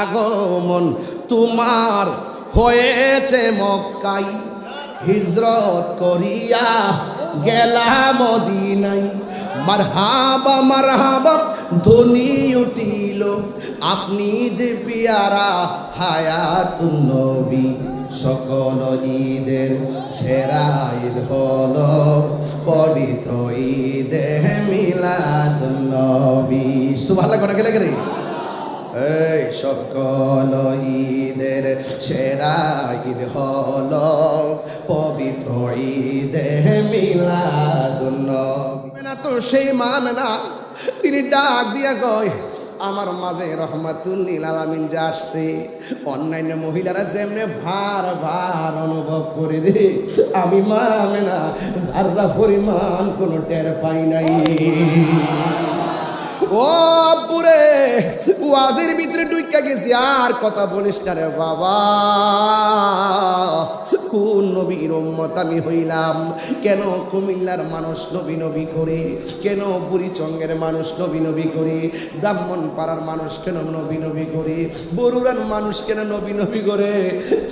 আগমন তোমার হয়েছে মক্কায়, হিজরত করিয়া গেলাম মদিনায়। মারহাবা মারহাবা ধ্বনি উঠিল, আপনি যে পিয়ারা হায়াতুন নবী। সকল ঈদের সেরা ঈদ হলো পবিত্র ঈদে মিলাদুন নবী। সুবহানাল্লাহ কোন গেলে গেলে এই সকল ঈদের সেরা ঈদ হলো পবিত্র ঈদে মিলাদুন নবী। না তো সেই মামেনা তিনি ডাক দিয়া কয়, আমার মাঝে রহমাতুল লিল আলামিন যে আসছে, অন্যান্য মহিলারা যেমনে ভার ভার অনুভব করে রে, আমি মামেনা যারা পরিমাণ কোনো টের পাই নাই। ও পুরে ওয়াজের ভিতরে ঢুইকা গেছি, আর কথা বলিস না রে বাবা। কোন নবীর উম্মত আমি হইলাম? কেন কুমিল্লার মানুষ নবী নবী করে? কেন বুড়িচঙ্গের মানুষ নবী নবী করে? ব্রাহ্মণ পাড়ার মানুষ কেন নবী নবী করে? বরুড়ার মানুষ কেন নবী নবী করে?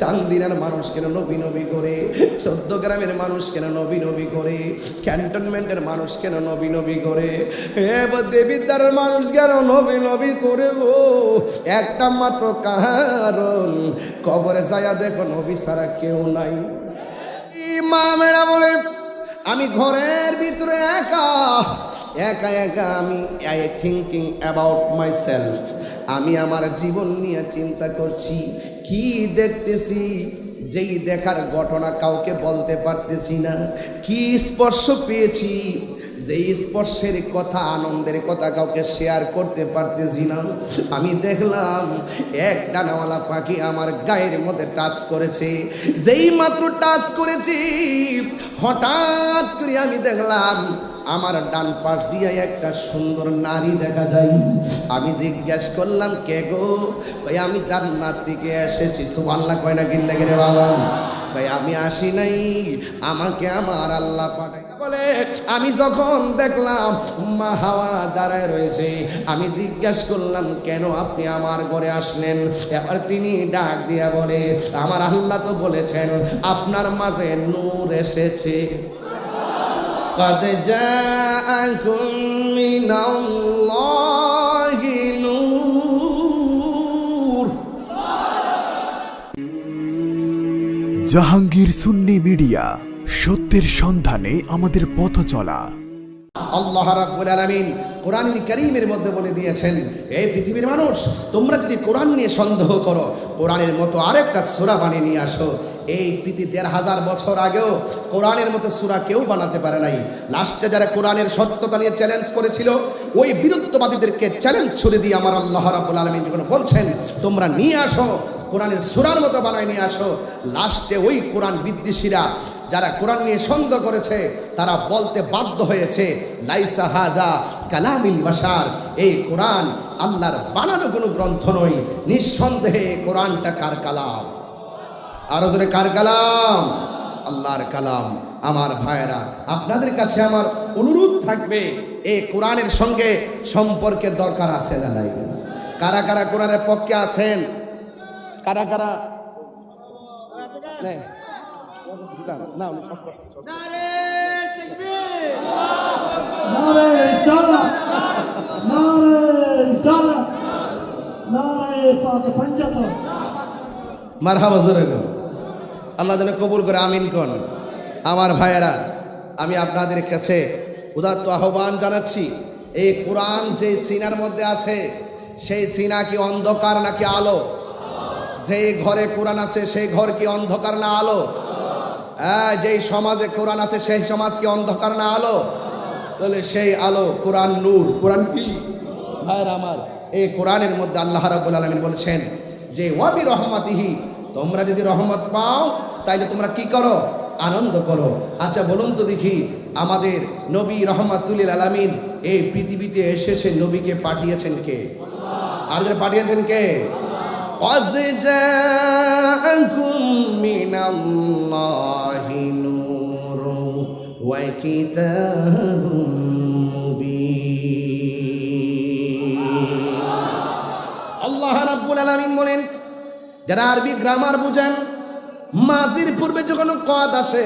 চান্দিনার মানুষ কেন নবী নবী করে? 14 গ্রামের মানুষ কেন নবী নবী করে? ক্যান্টনমেন্টের মানুষ কেন নবী নবী করে? দেবিদ্বার মানুষ কেন নবী নবী করে গো? একটা মাত্র কারণ, কবরে যায়া দেখো নবী ছাড়া কেউ নাই। ইমামেরা বলে, আমি ঘরের ভিতরে একা একা একা, আমি থিঙ্কিং অ্যাবাউট মাই সেলফ। আমি আমার জীবন নিয়ে চিন্তা করছি, কি দেখতেছি, যেই দেখার ঘটনা কাউকে বলতে পারতেছি না। কি স্পর্শ পেয়েছি, যে স্পর্শের কথা, আনন্দের কথা কাউকে শেয়ার করতে পারতেছি না। আমি দেখলাম এক ডানাওয়ালা পাখি আমার গায়ের মধ্যে টাচ করেছে। যেই মাত্র টাচ করেছি, হঠাৎ করে আমি দেখলাম আমার ডান পাশ দিয়ে একটা সুন্দর নারী দেখা যায়। আমি জিজ্ঞাসা করলাম, কে গো? ভাই আমি জান্নাত থেকে এসেছি। সুবহানাল্লাহ কয় না কিল্লা রে বাবা? ভাই আমি আসি নাই, আমাকে আমার আল্লাহ পাঠাই। বলে আমি যখন দেখলাম মা হাওয়া দাঁড়ায় রয়েছে, আমি জিজ্ঞাসা করলাম, কেন আপনি আমার ঘরে আসলেন? এবার তিনি ডাক দিয়া বলে, আমার আল্লাহ তো বলেছেন আপনার মাঝে নূর এসেছে। قد جاءكم من الله نور। জাহাঙ্গীর সুন্নি মিডিয়া, সত্যের সন্ধানে আমাদের পথ চলা। আল্লাহ রাব্বুল আলামিন কোরআনুল কারীমের মধ্যে বলে দিয়েছেন, এই পৃথিবীর মানুষ, তোমরা যদি কোরআন নিয়ে সন্দেহ করো, কোরআনের মতো আরেকটা সূরা বানিয়ে নিয়ে আসো। এই পৃথিবী ১৩,০০০ বছর আগেও কোরআনের মতো সূরা কেউ বানাতে পারে নাই। লাস্টে যারা কোরআনের সত্যতা নিয়ে চ্যালেঞ্জ করেছিল, ওই বিরুদ্ধবাদীদেরকে চ্যালেঞ্জ ছুড়ে দিয়ে আমার আল্লাহ রাব্বুল আলামিন যখন বলছেন তোমরা নিয়ে আসো, কোরআনের সূরার মতো বানায় নিয়ে আসো, লাস্টে ওই কোরআন বিদ্বেষীরা যারা কোরআন নিয়ে সন্দেহ করেছে, তারা বলতে বাধ্য হয়েছে, লাইসা হাজা কালামিল বাশার, এই কোরআন আল্লাহর বানানো কোনো গ্রন্থ নয়, নিঃসন্দেহে কোরআনটা কার কালাম? আরো জোরে কার কালাম? আল্লাহর কালাম। আমার ভাইয়েরা, আপনাদের কাছে আমার অনুরোধ থাকবে, এই কোরআনের সঙ্গে সম্পর্কের দরকার আছে না নাই? কারা কারা কোরআনের পক্ষে আছেন? কারা কারা? মারহাবা জোরে গো, আল্লাহ যেন কবুল করে, আমিন কোন। আমার ভাইয়েরা, আমি আপনাদের কাছে উদাত্ত আহ্বান জানাচ্ছি, এই কোরআন যে সিনার মধ্যে আছে, সেই সিনা কি অন্ধকার নাকি আলো? যেই ঘরে কোরআন আছে সেই ঘর কি অন্ধকার না আলো? হ্যাঁ, যেই সমাজে কোরআন আছে সেই সমাজ কি অন্ধকার না আলো? তাহলে সেই আলো কোরআন নূর। কোরআন কি ভাইয়েরা আমার? এই কোরআনের মধ্যে আল্লাহ রাব্বুল আলামিন বলেছেন যে ওয়াবি রহমাতিহি, তোমরা যদি রহমত পাও তাইলে তোমরা কি করো? আনন্দ করো। আচ্ছা বলুন তো দেখি, আমাদের নবী রহমাতুল লিল আলামিন এই পৃথিবীতে এসেছে, নবীকে পাঠিয়েছেন কে? আর যারা পাঠিয়েছেন কে? قد جاءكم من الله نور وكتاب مبين। আল্লাহ রাব্বুল আলামিন বলেন, যারা আরবি গ্রামার বুঝেন, মাজির পূর্বে যখন কদ আসে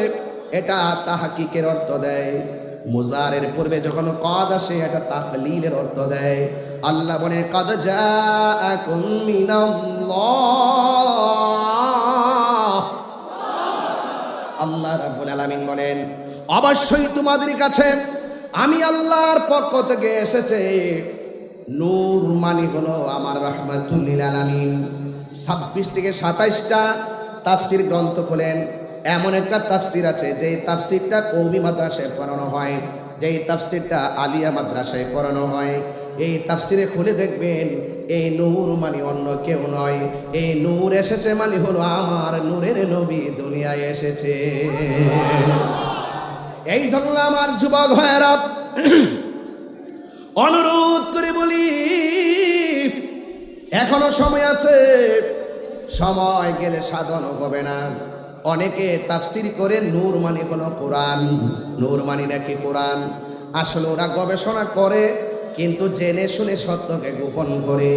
এটা তাহকিকের অর্থ দেয়, মুজারের পূর্বে যখন কদ আসে এটা তাকলিলের অর্থ দেয়। আল্লাহ বলে কদ জাআকুম মিনাল্লাহ, আল্লাহ রাব্বুল আলামিন বলেন অবশ্যই তোমাদের কাছে আমি আল্লাহর পক্ষ থেকে এসেছে নূর, মানে হলো আমার রাহমাতুল লিল আলামিন। 26 থেকে 27টা তাফসির গ্রন্থ খোলেন, এমন একটা তাফসির আছে যে তাফসিরটা কওমি মাদ্রাসায় পড়ানো হয়, যেই তাফসিরটা আলিয়া মাদ্রাসায় পড়ানো হয়। এই তাফসিরে খুলে দেখবেন এই নূর মানে অন্য কেউ নয়, এই নূর এসেছে মানে হলো আমার নূরের নবী দুনিয়ায় এসেছে। এই জন্য আমার যুবক ভাইয়েরা অনুরোধ করে বলি, এখনো সময় আছে, সময় গেলে সাধন হবে না। অনেকে তাফসির করে নূর মানে কোনো কোরআন, নূর মানে নাকি কোরআন। আসলে ওরা গবেষণা করে কিন্তু জেনে শুনে সত্যকে গোপন করে।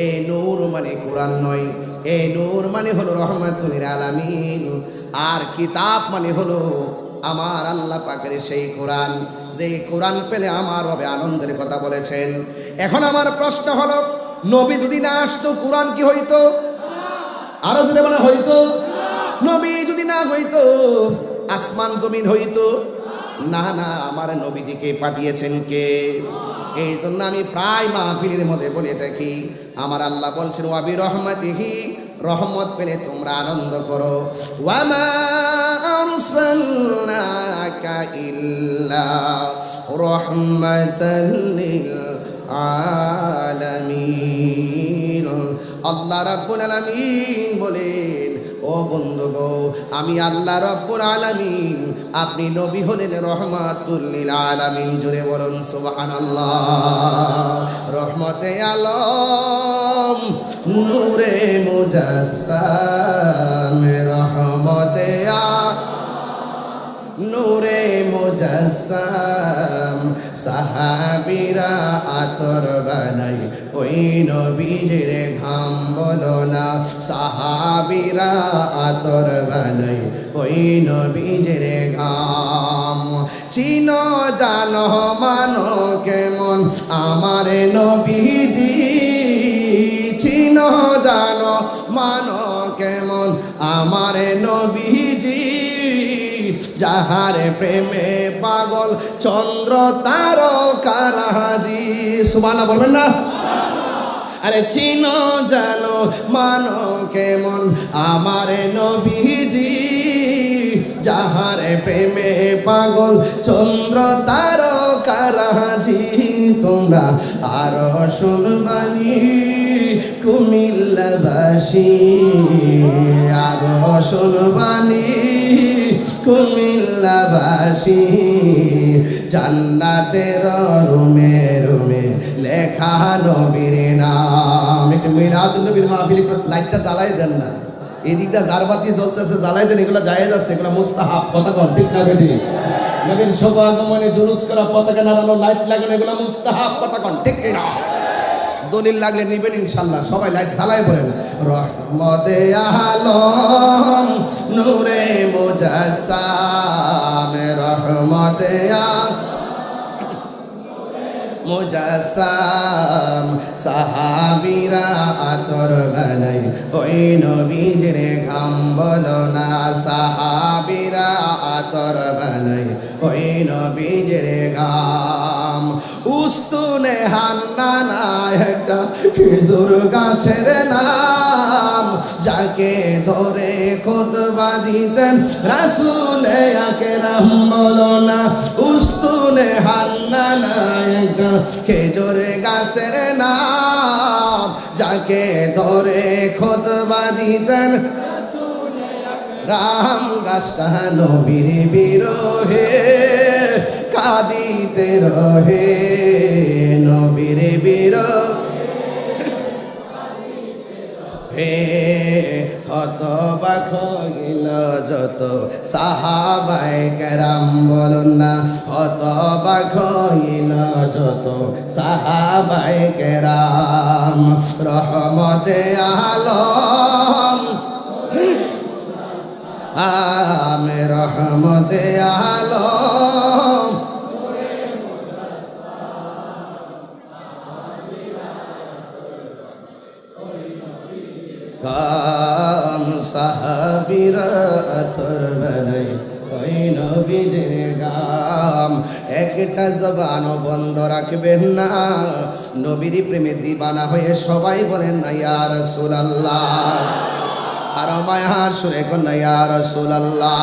এই নূর মানে কোরআন নয়, এই নূর মানে হলো রহমাতুল লিল আলামিন। আর কিতাব মানে হলো আমার আল্লাহ পাকের সেই কোরআন, যে কোরআন পেলে আমার হবে আনন্দের কথা বলেছেন। এখন আমার প্রশ্ন হলো, নবী যদি না আসতো কোরআন কি হইতো? আরো যদি বলা হইতো, নবী যদি না হইতো আসমান জমিন হইতো না? না, আমার নবীজিকে পাঠিয়েছেন কে? এই জন্য আমি প্রায় মাহফিলের মধ্যে বলে থাকি, আমার আল্লাহ বলছেন ওয়াবি রহমাতিহি, রহমত পেলে তোমরা আনন্দ করো। ওয়ামা আরসালনাকা ইল্লা রাহমাতাল লিল আলামিন। আল্লাহ রাব্বুল আলামিন বলেন, ও বন্ধু গো, আমি আল্লাহ রাব্বুল আলামিন, আপনি নবী হলেন রহমাতুল লিল আলামিন। জোরে বলুন সুবহানাল্লাহ। রহমতে আলম নূরে মুজাসসাম, রহমতে নূরে মুজাসসাম, সাহাবীরা আতর বানাই ওই নবীর ঘাম বলো না, সাহাবীরা আতর বানাই ওই নবীর ঘাম। চিনো জানো মানো কেমন আমার নবীজি, চিনো জানো মানো কেমন আমার নবীজি, যাহার প্রেমে পাগল চন্দ্র তারকারাজি। সুবহানাল্লাহ বলবেন না? আরে চিনো জানো মানো কেমন আমার নবীজি, যাহার প্রেমে পাগল চন্দ্র তারকারাজি। তোমরা আরো শুনবানি কুমিল্লাবাসী, আরো শুনবানি কুমিল্লাবাসী, জান্নাতের রুমে রুমে লেখা নবীর নাম। একটু মিলাদুন নবীর মাহফিল, লাইটটা জ্বালাই দেন না, এদিকটা জারবাতি জ্বলতেছে, জ্বালাই দেন। এগুলো জায়েজ আছে, এগুলো মুস্তাহাব। কথা কন ঠিক না বেটি? নবীর শুভাগমনে জুলুস করা, পতাকা নাড়ানো, লাইট লাগানো, এগুলো মুস্তাহাব। কথা কন ঠিক না? দলিল লাগলে নিবেন ইনশাল্লাহ। সবাই লাইট জ্বালাই বলেন রহমতে আলম নূরে মুজাসসাম, রহমতে মুজাসসাম, সাহাবীরা আতর বানাই ওই নবীর ঘাম বলো না, সাহাবীরা আতর বানাই ওই নবীর ঘাম। উস্তুনে হান্নানা একটা খেজুর গাছের নাম, যাকে ধরে খুতবা দিতেন রাসূলে আকরাম বলো না। উস্তুনে হান্নানা একটা খেজুর গাছের নাম, যাকে ধরে খুতবা দিতেন রাম। গাছটা নবীর বিরহে কাঁদিতে রহে, নবীর বিরহে হে হতবাক হইল যত সাহাবায়ে কেরাম, বলুন না হতবাক হইল যত সাহাবায়ে কেরাম। রহমতে আলম আমে রহমতে আলম, কাম সাহাবীরা আতর বানাই ওই নবীর গাম। একটা জবান বন্ধ রাখবেন না, নবীর প্রেমে দিবানা হয়ে সবাই বলেন না ইয়া রাসূলুল্লাহ, আর মায়ার সুরে কোন ইয়া রাসূলুল্লাহ।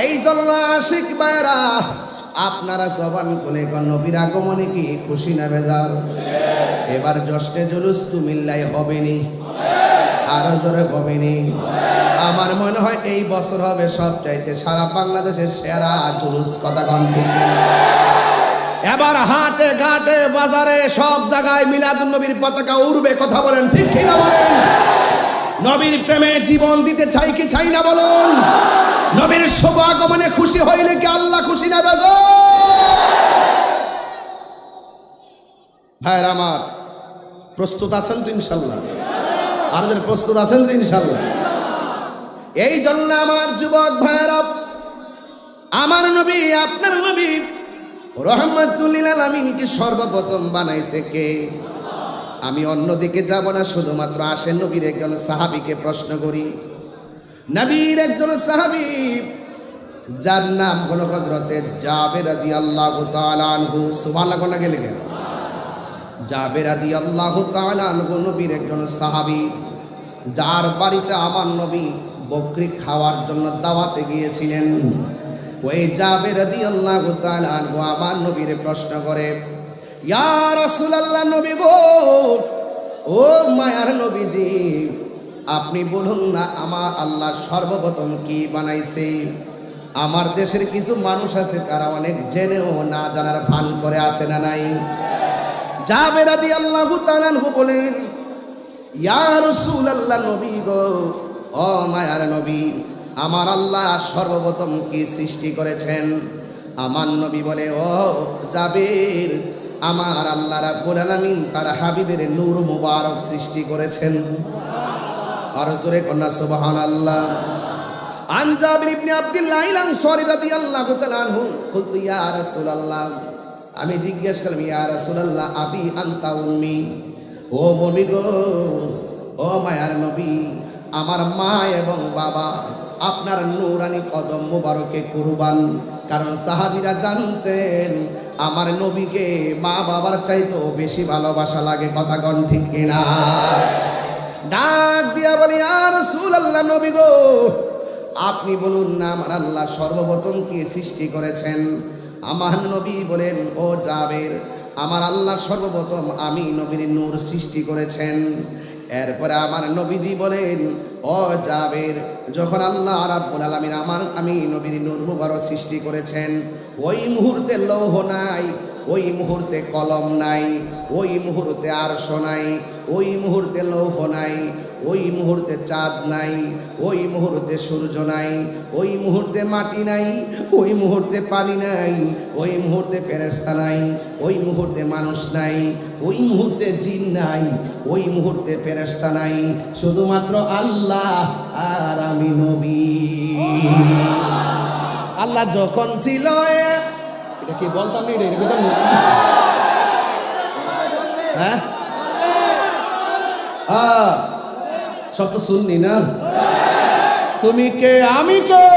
এই জন্য আশিক ভাইরা আপনারা জবান খুলে কোন নবীর আগমনে কি খুশি না বেজার? এবার জশ্নে জুলুস কুমিল্লায় হবে নি, আরো জোরে হবে নি। আমার মনে হয় এই বছর হবে সবচাইতে সারা বাংলাদেশের সেরা জুলুস, কথা কোন ঠিক না? এবার হাটে ঘাটে বাজারে সব জায়গায় মিলাদুন নবীর পতাকা উড়বে, কথা বলেন ঠিক কি না বলেন? নবীর প্রেমে জীবন দিতে চাই কি চাই না বলুন? নবীর শুভ আগমনে খুশি হইলে কি আল্লাহ খুশি না বেজার? ভাইরা আমার, প্রস্তুত আছেন তো ইনশাল্লাহ? আমাদের প্রস্তুত আছেন তো ইনশাল্লাহ? এই জন্য আমার যুবক ভাইরা, আমার নবী আপনার নবী রহমাতুল লিল আলামিনকে সর্বপ্রথম বানাইছে কে? আমি অন্যদিকে যাব না, শুধুমাত্র আসেন নবীর একজন সাহাবীকে প্রশ্ন করি। নবীর একজন সাহাবী যার নাম হলো হযরতে জাবের রাদিয়াল্লাহু তাআলা আনহু, সুবহানাল্লাহ কোনা গেলে কেন? জাবের রাদিয়াল্লাহু তাআলা আনহু নবীর একজন সাহাবী, যার বাড়িতে আমার নবী বকরি খাওয়ার জন্য দাওয়াতে গিয়েছিলেন। ওই জাবের রাদিয়াল্লাহু তাআলা আনহু আমার নবীর প্রশ্ন করে, ইয়া রাসূলুল্লাহ, নবী গো, ও মায়ার নবীজি, আপনি বলুন না আমার আল্লাহ সর্বপ্রথম কি বানাইছে? আমার দেশের কিছু মানুষ আছে তারা অনেক জেনেও না জানার ভান করে আছে না নাই? জাবের রাদিয়াল্লাহু তাআলা আনহু বলেন, ইয়া রাসূলুল্লাহ, নবী গো, ও মায়ার নবী, আমার আল্লাহ সর্বপ্রথম কি সৃষ্টি করেছেন? আমার নবী বলে, ও জাবের, আমার আল্লাহ রাব্বুল আলামিন তার হাবিবের নূর মুবারক সৃষ্টি করেছেন। আর জোরে কন্যা সুবহানাল্লাহ। আন জাবির ইবনে আব্দুল্লাহ আল-আনসারী রাদিয়াল্লাহু তাআলা আনহু কুলতু ইয়া রাসূলুল্লাহ, আমি জিজ্ঞেস করলাম, ইয়া রাসূলুল্লাহ আবি আনতা উম্মি, ও নবী গো, ও মায়ার নবী, আমার মা এবং বাবা আপনার নূরানি কদম মুবারকে কুরবান। কারণ সাহাবীরা জানতেন আমার নবীকে মা বাবার চাইতেও বেশি ভালোবাসা লাগে, কথা কোন ঠিক কিনা? ডাক দিয়া বলি, ইয়া রাসূলুল্লাহ, নবী গো, আপনি বলুন না আমার আল্লাহ সর্বপ্রথম কি সৃষ্টি করেছেন? আমার নবী বলেন, ও জাবের, আমার আল্লাহ সর্বপ্রথম আমি নবীর নূর সৃষ্টি করেছেন। এরপরে আমার নবীজি বলেন, ও জাবের, যখন আল্লাহ রাব্বুল আলামিন আমি নবীর নূর মুবারক সৃষ্টি করেছেন, ওই মুহূর্তে লৌহ নাই, ওই মুহূর্তে কলম নাই, ওই মুহূর্তে আরশ নাই, ওই মুহূর্তে লৌহ নাই, ওই মুহূর্তে চাঁদ নাই, ওই মুহূর্তে সূর্য নাই, ওই মুহূর্তে মাটি নাই, ওই মুহূর্তে পানি নাই, ওই মুহূর্তে ফেরেশতা নাই, ওই মুহূর্তে মানুষ নাই, ওই মুহূর্তে জিন নাই, ওই মুহূর্তে ফেরেশতা নাই, শুধুমাত্র আল্লাহ আর আমি নবী। আল্লাহ যখন ছিল, এটা কি বলতাম না, এটা বলতাম না, হ্যাঁ সব তো শুননি না? তুমি কে আমি কে?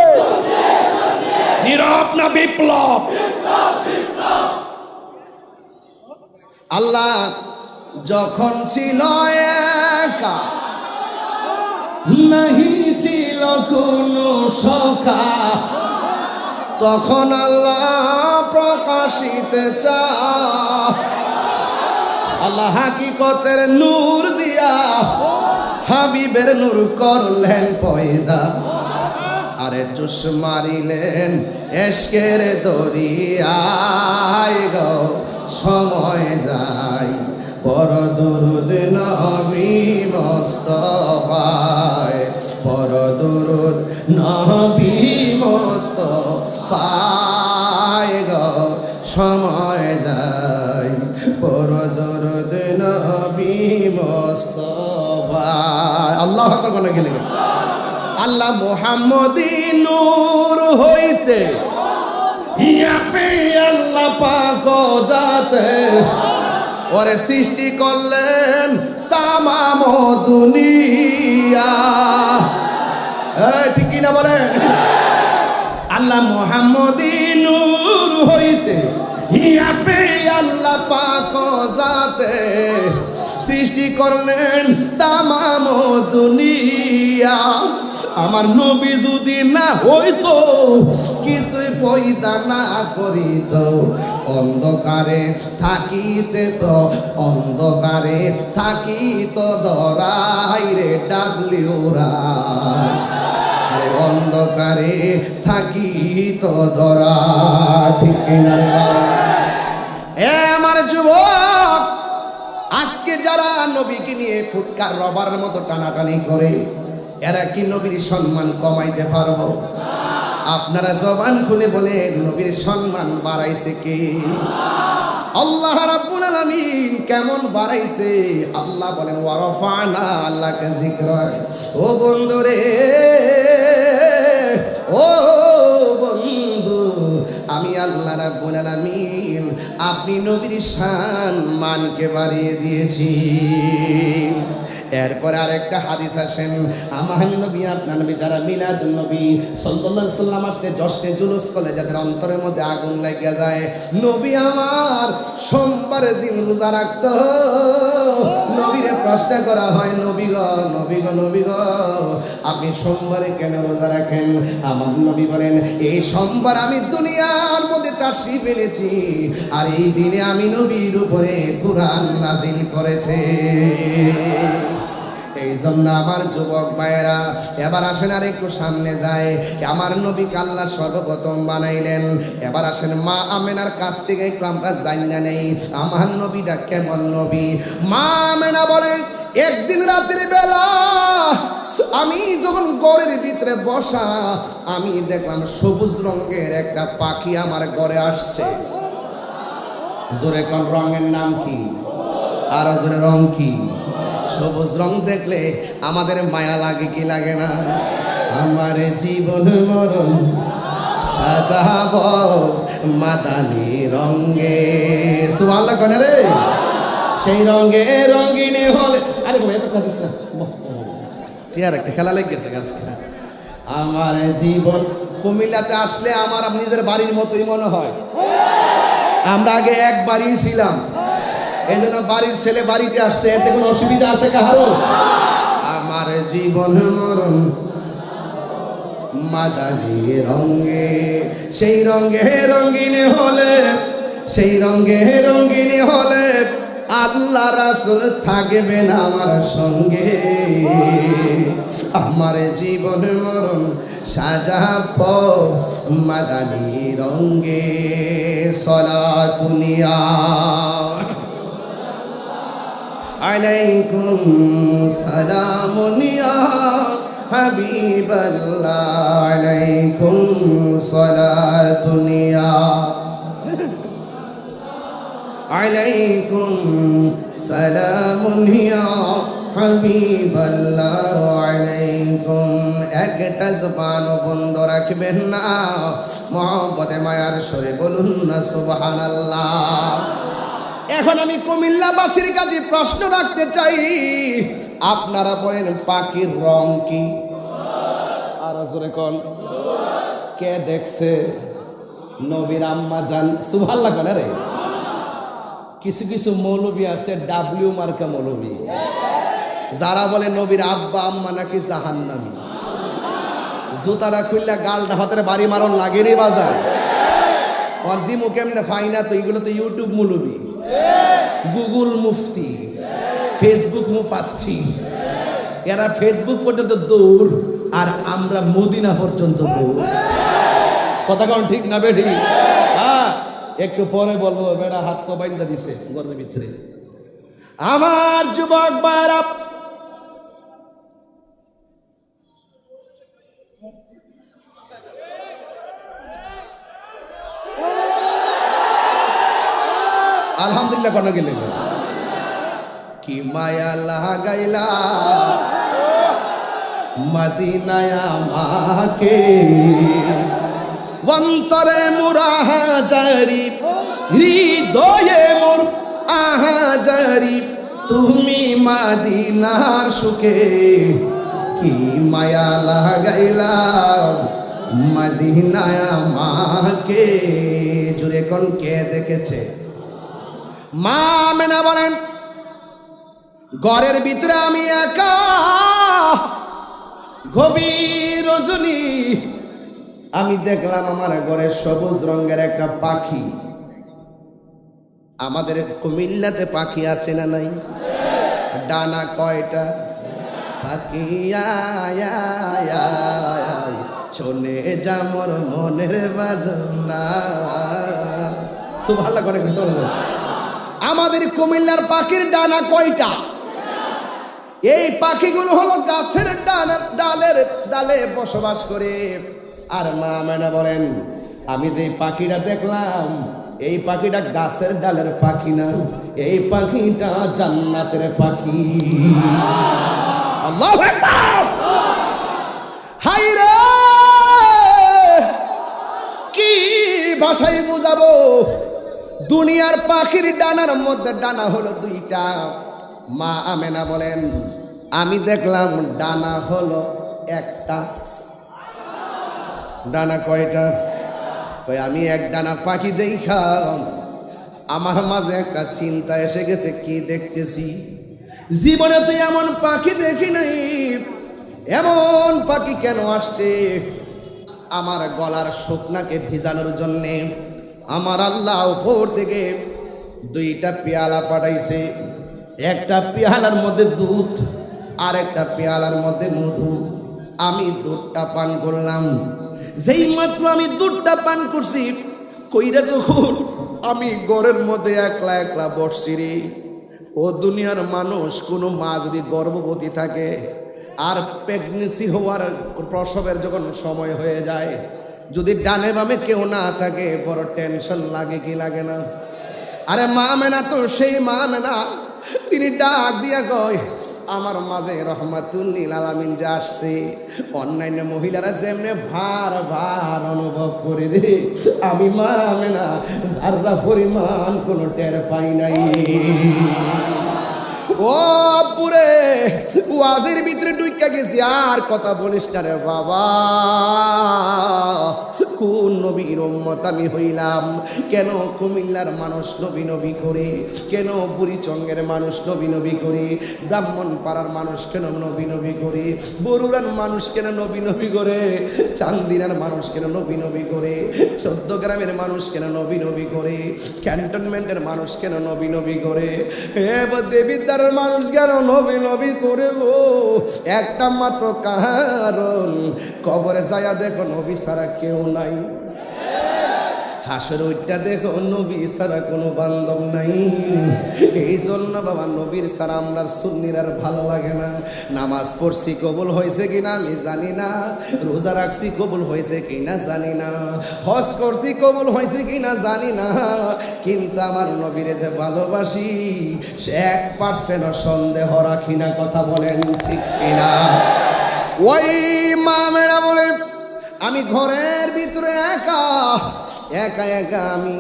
নীরব না বিপ্লব? আল্লাহ যখন ছিল একা, নাহি ছিল কোনো সখা, তখন আল্লাহ প্রকাশিতে চায়, আল্লাহ হাকিকতের নূর দিয়া হাবিবের নূর করলেন পয়দা, আরে জোশ মারিলেন এশকের দরিয়ায় গো, সময় যায় পর দরুদ নবী মুস্তাফায়, পর দরুদ নবী মুস্তাফায় গো সময় যায়, পর দরুদ নবী মুস্তাফায়। আল্লাহু আকবার কোন গেলে আল্লাহ মুহাম্মদী নূর হইতে আল্লাহ পাক যাতে ওরে সৃষ্টি করলেন তামাম দুনিয়া। ঠিক কিনা বলেন? আল্লাহ মুহাম্মদী নূর হইতে আল্লাহ পাক যাতে সৃষ্টি করলেন তামাম দুনিয়া। আমার নবী যদি না হইতো, কিছুই পয়দা না করিত, অন্ধকারে থাকিতে তো অন্ধকারে থাকিত ধরাই রে ডাকলি ওরা, আরে অন্ধকারে থাকিত ধরা। ঠিক কিনা রে বাবা? এ আমার যুবক, আজকে যারা নবীকে নিয়ে ফুটকার রবার মতো টানাটানি করে, এরা কি নবীর সম্মান কমাইতে পারবো? আপনারা জবান খুলে বলেন, নবীর সম্মান বাড়াইছে কে? আল্লাহ রাব্বুল আলামিন। কেমন বাড়াইছে? আল্লাহ বলেন ওয়ারফানা আল্লাহকে যিকরা। ও বন্ধু রে, ও বন্ধু, আমি আল্লাহ রাব্বুল আলামিন আপনি নবীর সম্মানকে বাড়িয়ে দিয়েছি। এরপরে আরেকটা হাদিস আসেন, আমার নবী আপনার নবী যারা মিলাদুন নবী সাল্লাল্লাহু আলাইহি সাল্লাম আসলে জশ্নে জুলুস করে যাদের অন্তরের মধ্যে আগুন লেগে যায়, নবী আমার সোমবারের দিন রোজা রাখতো। নবীরে প্রশ্ন করা হয়, নবী গো নবী গো নবী গো আপনি সোমবারে কেন রোজা রাখেন? আমার নবী বলেন, এই সোমবার আমি দুনিয়ার মধ্যে তাশরীফ এনেছি, আর এই দিনে আমি নবীর উপরে কুরআন নাযিল করেছে। এই জন্য আমার যুবক ভাইয়েরা, এবার আসেন আর একটু সামনে যায়। আমার নবীকে আল্লাহ সর্বপ্রথম বানাইলেন। এবার আসেন মা আমেনার কাছ থেকে একটু আমরা জানি নেই আমার নবীটা কেমন নবী। মা আমেনা বলে, একদিন রাতের বেলা আমি যখন ঘরের ভিতরে বসা, আমি দেখলাম সবুজ রঙের একটা পাখি আমার ঘরে আসছে। জোরে কোন রঙের নাম কি? আর জোরে রং কি? সবুজ রং দেখলে আমাদের মায়া লাগে কি লাগে না? আমার জীবন মরণ সাজাব মাদানি রঙে। সুবহানাল্লাহ কোন রে? সেই রঙে রঙিনে হলে, আরে ভাই এত কাঁদিস না, টিয়ার একটা খেলা লেগেছে আজকে। আমার জীবন কুমিল্লাতে আসলে আমার নিজের বাড়ির মতোই মনে হয়। আমরা আগে এক বাড়ি ছিলাম, এই জন্য বাড়ির ছেলে বাড়িতে আসছে, এতে কোনো অসুবিধা আছে কারো? আমার জীবন মরণ মাদানি রঙে, সেই রঙে রঙিনে হলে, সেই রঙে রঙিনে হলে আল্লাহ রাসূল থাকবেন আমার সঙ্গে। আমার জীবন মরণ সাজাব মাদানি রঙে। সালাতুনিয়া আলাইকুম সালামুনিয়া হাবিবাল্লাহ, আলাইকুম সালাতুনিয়া, আলাইকুম সালামুনিয়া হাবিবাল্লাহ, আলাইকুম। একটা জবান বন্ধ রাখবেন না, মহব্বতে মায়ার সরে বলুন না সুবহানাল্লাহ। এখন আমি কুমিল্লাবাসীর কাছে প্রশ্ন রাখতে চাই, আপনারা বলেন পাখির রং কি? আর জোরে কোন? কে দেখছে? নবীর আম্মা জান। সুবহানাল্লাহ কোন রে? কিছু কিছু মৌলবী আছে ডাব্লিউ মার্কা মৌলবী, যারা বলে নবীর আব্বা আম্মা নাকি জাহান্নামী। জুতারা খুললা গালটা হাতের বাড়ি মারণ লাগেনি বাজার অর্ধি কেমনে ফাইনা। তো এগুলো তো ইউটিউব মৌলবী, গুগল মুফতি, ফেসবুক মুফাসসি, এরা ফেসবুক পর্যন্ত দৌড়, আর আমরা মদিনা পর্যন্ত দৌড়। কথা কোন ঠিক না বেঠি? হ্যাঁ, একটু পরে বলবো বেড়া হাত পা বাইন্দা দিছে ঘরের ভিতরে। আমার যুবক ভাইরা, আলহামদুলিল্লাহ কোন গেলে কি মায়া লাগাইলা মদিনায় আমাকে, অন্তরে মুরাহাজারি হৃদয়ে মোর আহাজারি, তুমি মদিনার সুখে কি মায়া লাগাইলা মদিনায় আমাকে। জুড়ে কোন কে দেখেছে? মা আমেনা বলেন, ঘরের ভিতরে আমি একা, গভীর রজনী, আমি দেখলাম আমার ঘরে সবুজ রঙের একটা পাখি। আমাদের কুমিল্লাতে পাখি আছে না নাই? ডানা কয়টা? পাখি আয় আয় আয়, শোনে যামর মনের বাজনা। সুবহানাল্লাহ করে শোনো। আমাদের কুমিল্লার পাখির ডানা কয়টা? এই পাখিগুলো হলো গাছের ডালে বসবাস করে। আর মা আমেনা বলেন, আমি যে পাখিটা দেখলাম, এই পাখিটা গাছের ডালের পাখি না, এই পাখিটা জান্নাতের পাখি। আল্লাহু আকবার। হায় রে, কি ভাষায় বুঝাবো? দুনিয়ার পাখির ডানার মধ্যে ডানা হলো দুইটা। মা আমেনা বলেন, আমি দেখলাম ডানা হলো একটা। ডানা কয়টা? কই আমি এক ডানা পাখি দেখা আমার মাঝে একটা চিন্তা এসে গেছে, কি দেখতেছি? জীবনে তো এমন পাখি দেখি নাই, এমন পাখি কেন আসছে? আমার গলার শুকনাকে ভিজানোর জন্যে আমার আল্লাহ উপর থেকে দুইটা পেয়ালা পাঠাইছে। একটা পেয়ালার মধ্যে দুধ আর একটা পেয়ালার মধ্যে মধু। আমি দুধটা পান করলাম। যেই মাত্র আমি দুধটা পান করছি, কইরা যখন আমি ঘরের মধ্যে একলা একলা বসছি রে, ও দুনিয়ার মানুষ, কোনো মা যদি গর্ভবতী থাকে আর প্রেগনেন্সি হওয়ার প্রসবের যখন সময় হয়ে যায়, যদি ডানে বামে কেউ না থাকে, বড় টেনশন লাগে কি লাগে না? আরে মা আমেনা তো সেই মা আমেনা, তিনি ডাক দিয়া কয়, আমার মাঝে রহমাতুল লিল আলামিন যে আসছে, অন্যান্য মহিলারা যেমনে ভার ভার অনুভব করে রে, আমি মা আমেনা যারা পরিমাণ কোনো টের পাই নাই। ও পুরে ওয়াজের ভিতরে ঢুইকা গেছি, আর কথা বলিস না রে বাবা। কোন নবীর উম্মত আমি হইলাম? কেন কুমিল্লার মানুষ নবী নবী করে? কেন বুড়িচঙ্গের মানুষ নবী নবী করে? ব্রাহ্মণ পাড়ার মানুষ কেন নবী নবী করে? বরুড়ার মানুষ কেন নবী নবী করে? চান্দিনার মানুষ কেন নবী নবী করে? 14 গ্রামের মানুষ কেন নবী নবী করে? ক্যান্টনমেন্টের মানুষ কেন নবী নবী করে? দেবিদ্বারের মানুষ কেন নবী নবী করে গো? একটা মাত্র কারণ, কবরে যায়া দেখো নবী ছাড়া কেউ নাই। হাসর ওইটা দেখো নবী ছাড়া কোনো বান্ধব নাই। এই জন্য বাবা নবীর ছাড়া আমরা সুন্নির আর ভালো লাগে না। নামাজ পড়ছি কবুল হয়েছে কিনা আমি জানি না, রোজা রাখছি কবুল হয়েছে কিনা জানি না, হজ করছি কবুল হয়েছে কিনা জানি না, কিন্তু আমার নবীরে যে ভালোবাসি সে 1% সন্দেহ রাখি না। কথা বলেন ঠিক কিনা? ওই মা মেরা বলে, আমি ঘরের ভিতরে একা একা একা, আমি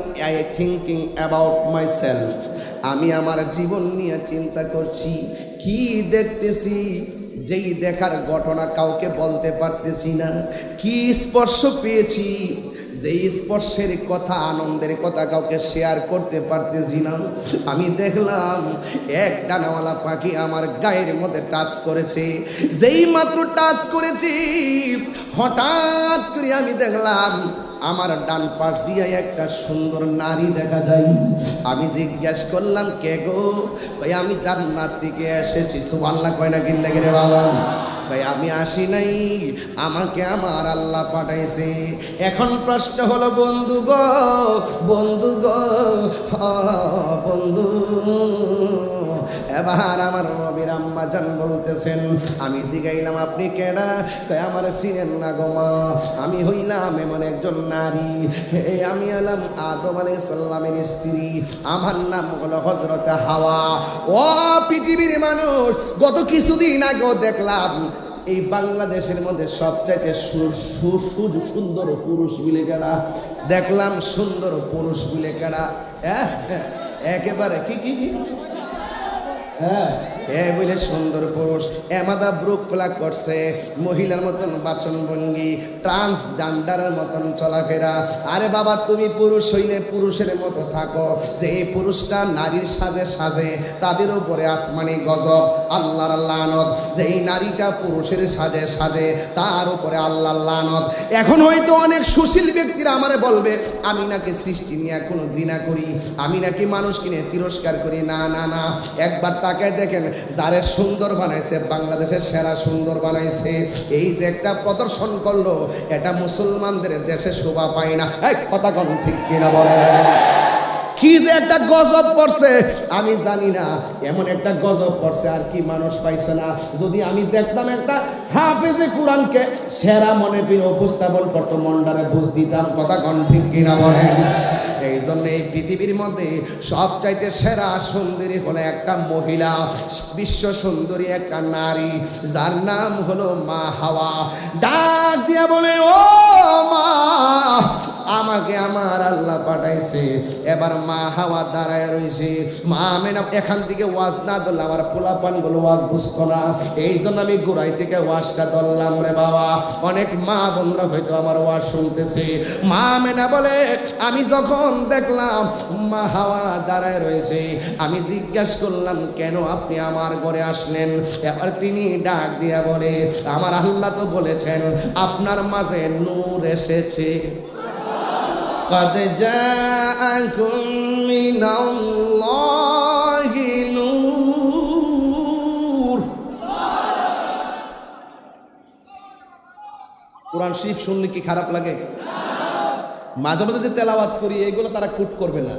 থিঙ্কিং অ্যাবাউট মাই সেলফ। আমি আমার জীবন নিয়ে চিন্তা করছি। কি দেখতেছি? যেই দেখার ঘটনা কাউকে বলতে পারতেছি না। কি স্পর্শ পেয়েছি? যেই স্পর্শের কথা, আনন্দের কথা কাউকে শেয়ার করতে পারতেছি না। আমি দেখলাম এক ডানাওয়ালা পাখি আমার গায়ের মধ্যে টাচ করেছে। যেই মাত্র টাচ করেছি, হঠাৎ করে আমি দেখলাম আমার ডান পাশ দিয়ে একটা সুন্দর নারী দেখা যায়। আমি জিজ্ঞাসা করলাম, কে গো? ভাই আমি জান্নাত থেকে এসেছি। সুবহানাল্লাহ কয় না কিল্লা রে বাবা? ভাই আমি আসি নাই, আমাকে আমার আল্লাহ পাঠাইছে। এখন প্রশ্ন হলো বন্ধু গো, বন্ধু গো, বন্ধু এবার আমার নবীর আম্মা জান বলতেছেন, আমি জিগাইলাম আপনি কেডা? কয় আমার চিনেন না গো মা, আমি হইলাম এমন একজন নারী, আমি হলাম আদম আলাইহিস সালামের স্ত্রী, আমার নাম হলো হযরত হাওয়া। ও পৃথিবীর মানুষ, গত কিছুদিন আগেও দেখলাম এই বাংলাদেশের মধ্যে সবচাইতে সুন্দর পুরুষ গুলি কারা দেখলাম, সুন্দর পুরুষ গুলি কারা, একেবারে কি কি কি বলে সুন্দর পুরুষ, এমাদা ব্রুক ফ্লাগ করছে, মহিলার মতন বাচন ভঙ্গি, ট্রান্সজেন্ডারের মতন চলাফেরা। আরে বাবা, তুমি পুরুষ হইলে পুরুষের মতো থাকো, যে এই পুরুষটা নারীর সাজে সাজে তাদের উপরে আসমানি গজব, আল্লাহর লানত। যে এই নারীটা পুরুষের সাজে সাজে তার উপরে আল্লাহর লানত। এখন হয়তো অনেক সুশীল ব্যক্তিরা আমারে বলবে আমি নাকি সৃষ্টি নিয়ে কোনো ঘৃণা করি, আমি নাকি মানুষকে নিয়ে তিরস্কার করি। না না না, একবার তাকায় দেখেন, যারে সুন্দর বানাইছে, বাংলাদেশের সেরা সুন্দর বানাইছে, এই যে একটা প্রদর্শন করলো, এটা মুসলমানদের দেশে শোভা পায় না। কথা কোন ঠিক কিনা বলেন? কি যে একটা গজব পড়ছে আমি জানি না, এমন একটা গজব পড়ছে আর কি মানুষ পাইছে না। যদি আমি দেখতাম একটা হাফেজে কোরআনকে সেরা মনে করে উপস্থাপন করতো, মন্ডারে বুঝ দিতাম। কথা কোন ঠিক কিনা বলেন? এই জন্য এই পৃথিবীর মধ্যে সবচাইতে সেরা সুন্দরী হলো একটা মহিলা, বিশ্ব সুন্দরী একটা নারী, যার নাম হলো মা হাওয়া। ডাক দিয়া বলে, ও মা, আমাকে আমার আল্লাহ পাঠাইছে। এবার মা হাওয়া দাঁড়ায় রয়েছে। মা আমেনা এখান থেকে ওয়াজ না ধরলে আমার পোলাপান গুলো ওয়াজ বুঝতো না, এই জন্য আমি গোড়াই থেকে ওয়াজটা ধরলাম রে বাবা। অনেক মা বোনরা হয়তো আমার ওয়াজ শুনতেছে। মা আমেনা বলে, আমি যখন দেখলাম মা হাওয়া দাঁড়ায় রয়েছে, আমি জিজ্ঞাসা করলাম কেন আপনি আমার ঘরে আসলেন? এবার তিনি ডাক দিয়া বলে, আমার আল্লাহ তো বলেছেন আপনার মাঝে নূর এসেছে। قد جاءكم من الله نور। কোরআন শরীফ শুনলে কি খারাপ লাগে? মাঝে মাঝে যে তেলাওয়াত করি এগুলো তারা কুট করবে না,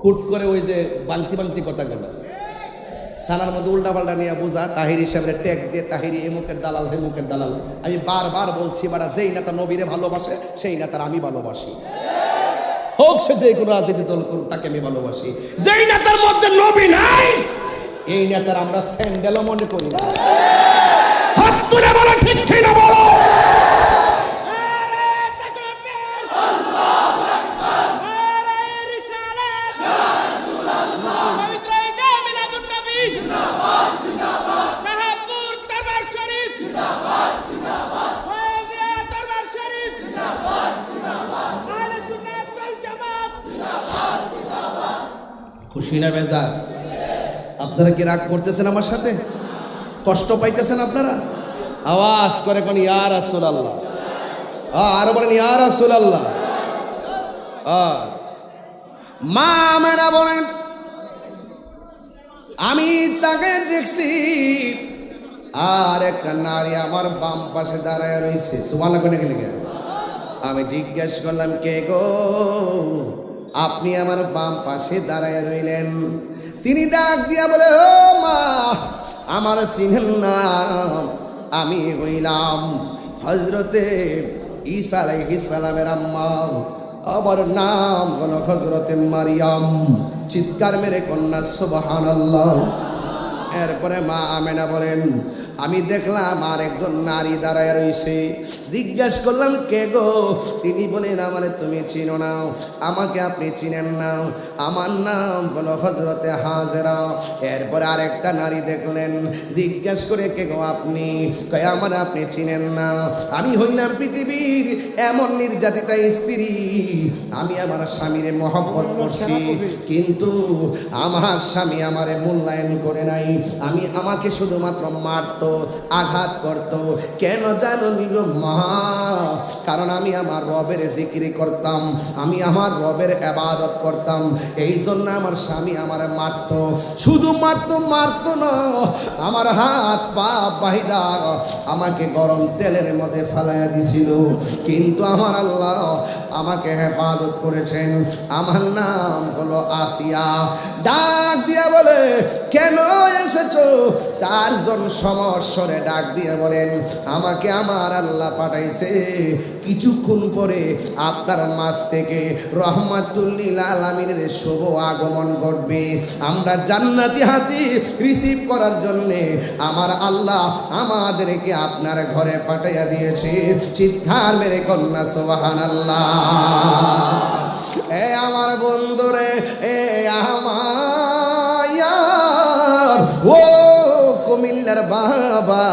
কুট করে ওই যে বাংতি বাংতি কথাগুলো থানার মধ্যে উল্টা পাল্টা নিয়ে বোঝা, তাহির হিসাবে ট্যাগ দিয়ে তাহিরি এমুকের দালাল হেমুকের দালাল। আমি বারবার বলছি, বাড়া যেই নেতা নবীরে ভালোবাসে সেই নেতার আমি ভালোবাসি, হোক সে যে কোনো রাজনীতি দল করুক, তাকে আমি ভালোবাসি। যেই নেতার মধ্যে নবী নাই এই নেতার আমরা স্যান্ডেলও মনে করি না। হাত তুলে বলো ঠিক কিনা বলো। খুশি না বেজার? আপনারা কি রাগ করতেছেন আমার সাথে? কষ্ট পাইতেছেন আপনারা? আওয়াজ করে কোন ইয়া রাসূলুল্লাহ, আরো বলেন ইয়া রাসূলুল্লাহ। মা আমেনা বলেন, আমি তাকে দেখছি আর একটা নারী আমার বাম পাশে দাঁড়ায় রয়েছে। সুবহানাল্লাহ কোনে গেলে? আমি জিজ্ঞেস করলাম কে গো? আপনি আমার বাম পাশে দাঁড়ায় রইলেন। তিনি ডাক দিয়া বলে, ও মা, আমার চিনেন না? আমি হইলাম হযরতে ঈসা আলাইহিস সালামের আম্মা, আমার নাম হলো হযরতে মারিয়াম। চিৎকার মেরে কন্যা সুবহানাল্লাহ। এরপরে মা আমেনা বলেন, আমি দেখলাম আর একজন নারী দাঁড়ায় রয়েছে। জিজ্ঞাসা করলাম কে গো? তিনি বলেন, আমারে তুমি চিনো না, আমাকে আপনি চিনেন না, আমার নাম হলো হযরতে হাজেরা। এরপরে আরেকটা নারী দেখলেন, জিজ্ঞাসা করে কে গো আপনি? কয় আমার আপনি চিনেন না, আমি হইলাম পৃথিবীর এমন নির্যাতিতা স্ত্রী, আমি আমার স্বামীরে মহব্বত করছি, কিন্তু আমার স্বামী আমারে মূল্যায়ন করে নাই, আমাকে শুধুমাত্র মারত, আঘাত করত। কেন জানো নিগো মা? কারণ আমি আমার রবের জিকির করতাম, আমি আমার রবের ইবাদত করতাম, এই জন্য আমার স্বামী আমার মারত। শুধু মারতো না, আমার হাত পা বাহিদা আমাকে গরম তেলের মধ্যে ফেলাইয়া দিছিল। কিন্তু আমার আল্লাহ আমাকে হেফাজত করেছেন। আমার নাম হলো আসিয়া। ডাক দিয়া বলে, কেন এসেছো? চারজন সমস্বরে ডাক দিয়ে বলেন, আমাকে আমার আল্লাহ পাঠাইছে, কিছুক্ষণ পরে আপনার মাঝ থেকে রহমাতুল লিল আলামিনের শুভ আগমন ঘটবে। আমরা জান্নাতি হাতি রিসিভ করার জন্যে আমার আল্লাহ আমাদেরকে আপনার ঘরে পাঠাইয়া দিয়েছে। চিৎকার মেরে কন্যা সুবহানাল্লাহ। এ আমার বন্ধুরে, এ আমার ও কুমিল্লার বাবা,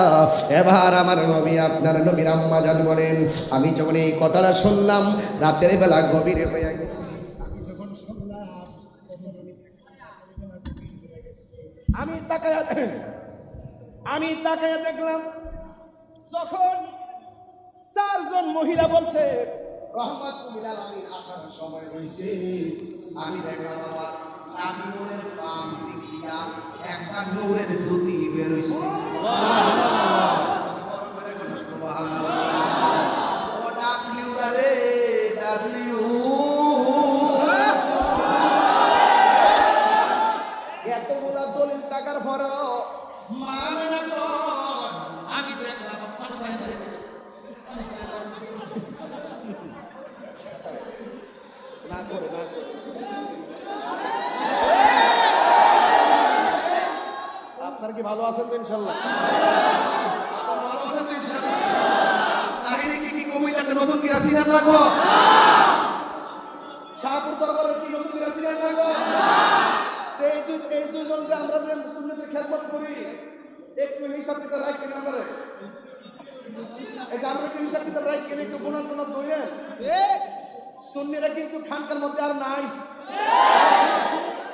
এবার আমার নবী আপনার নবীর আম্মা জান বলেন, আমি যখন এই কথাটা শুনলাম রাতের বেলা গভীরে হয়ে গেছে, আমি তাকায়া দেখলাম যখন চারজন মহিলা বলছে রহমাতুল আলামিন আসার সময় হয়েছে, আমি দেখলাম আমার নাবি নূরের বাম দিক দিয়া একটা নূরের জ্যোতি বের হইছে। সুবহানাল্লাহ। ও ডাবলিউ রে ডাবলিউ, এতগুলা দলিল টাকার পরেও মানে না কোন, আমি দেখলাম না করে আপনার কি ভালো আছেন তো ইনশাআল্লাহ? ভালো আছেন তো ইনশাআল্লাহ? আরে কি কুমিল্লাতে নতুন কি রাসিনান লাগো? শাহপুর দরবারে কি নতুন কি রাসিনান লাগো? এই দুজন যে আমরা যে সুন্নতের খেদমত করি, একটু হিসাব কিতাব রাখেন আপনারা, এটা আমরা একটু হিসাব কিতাব রাখেন, একটু গুণা ধরেন। সুন্নিরা কিন্তু খানকার মধ্যে আর নাই,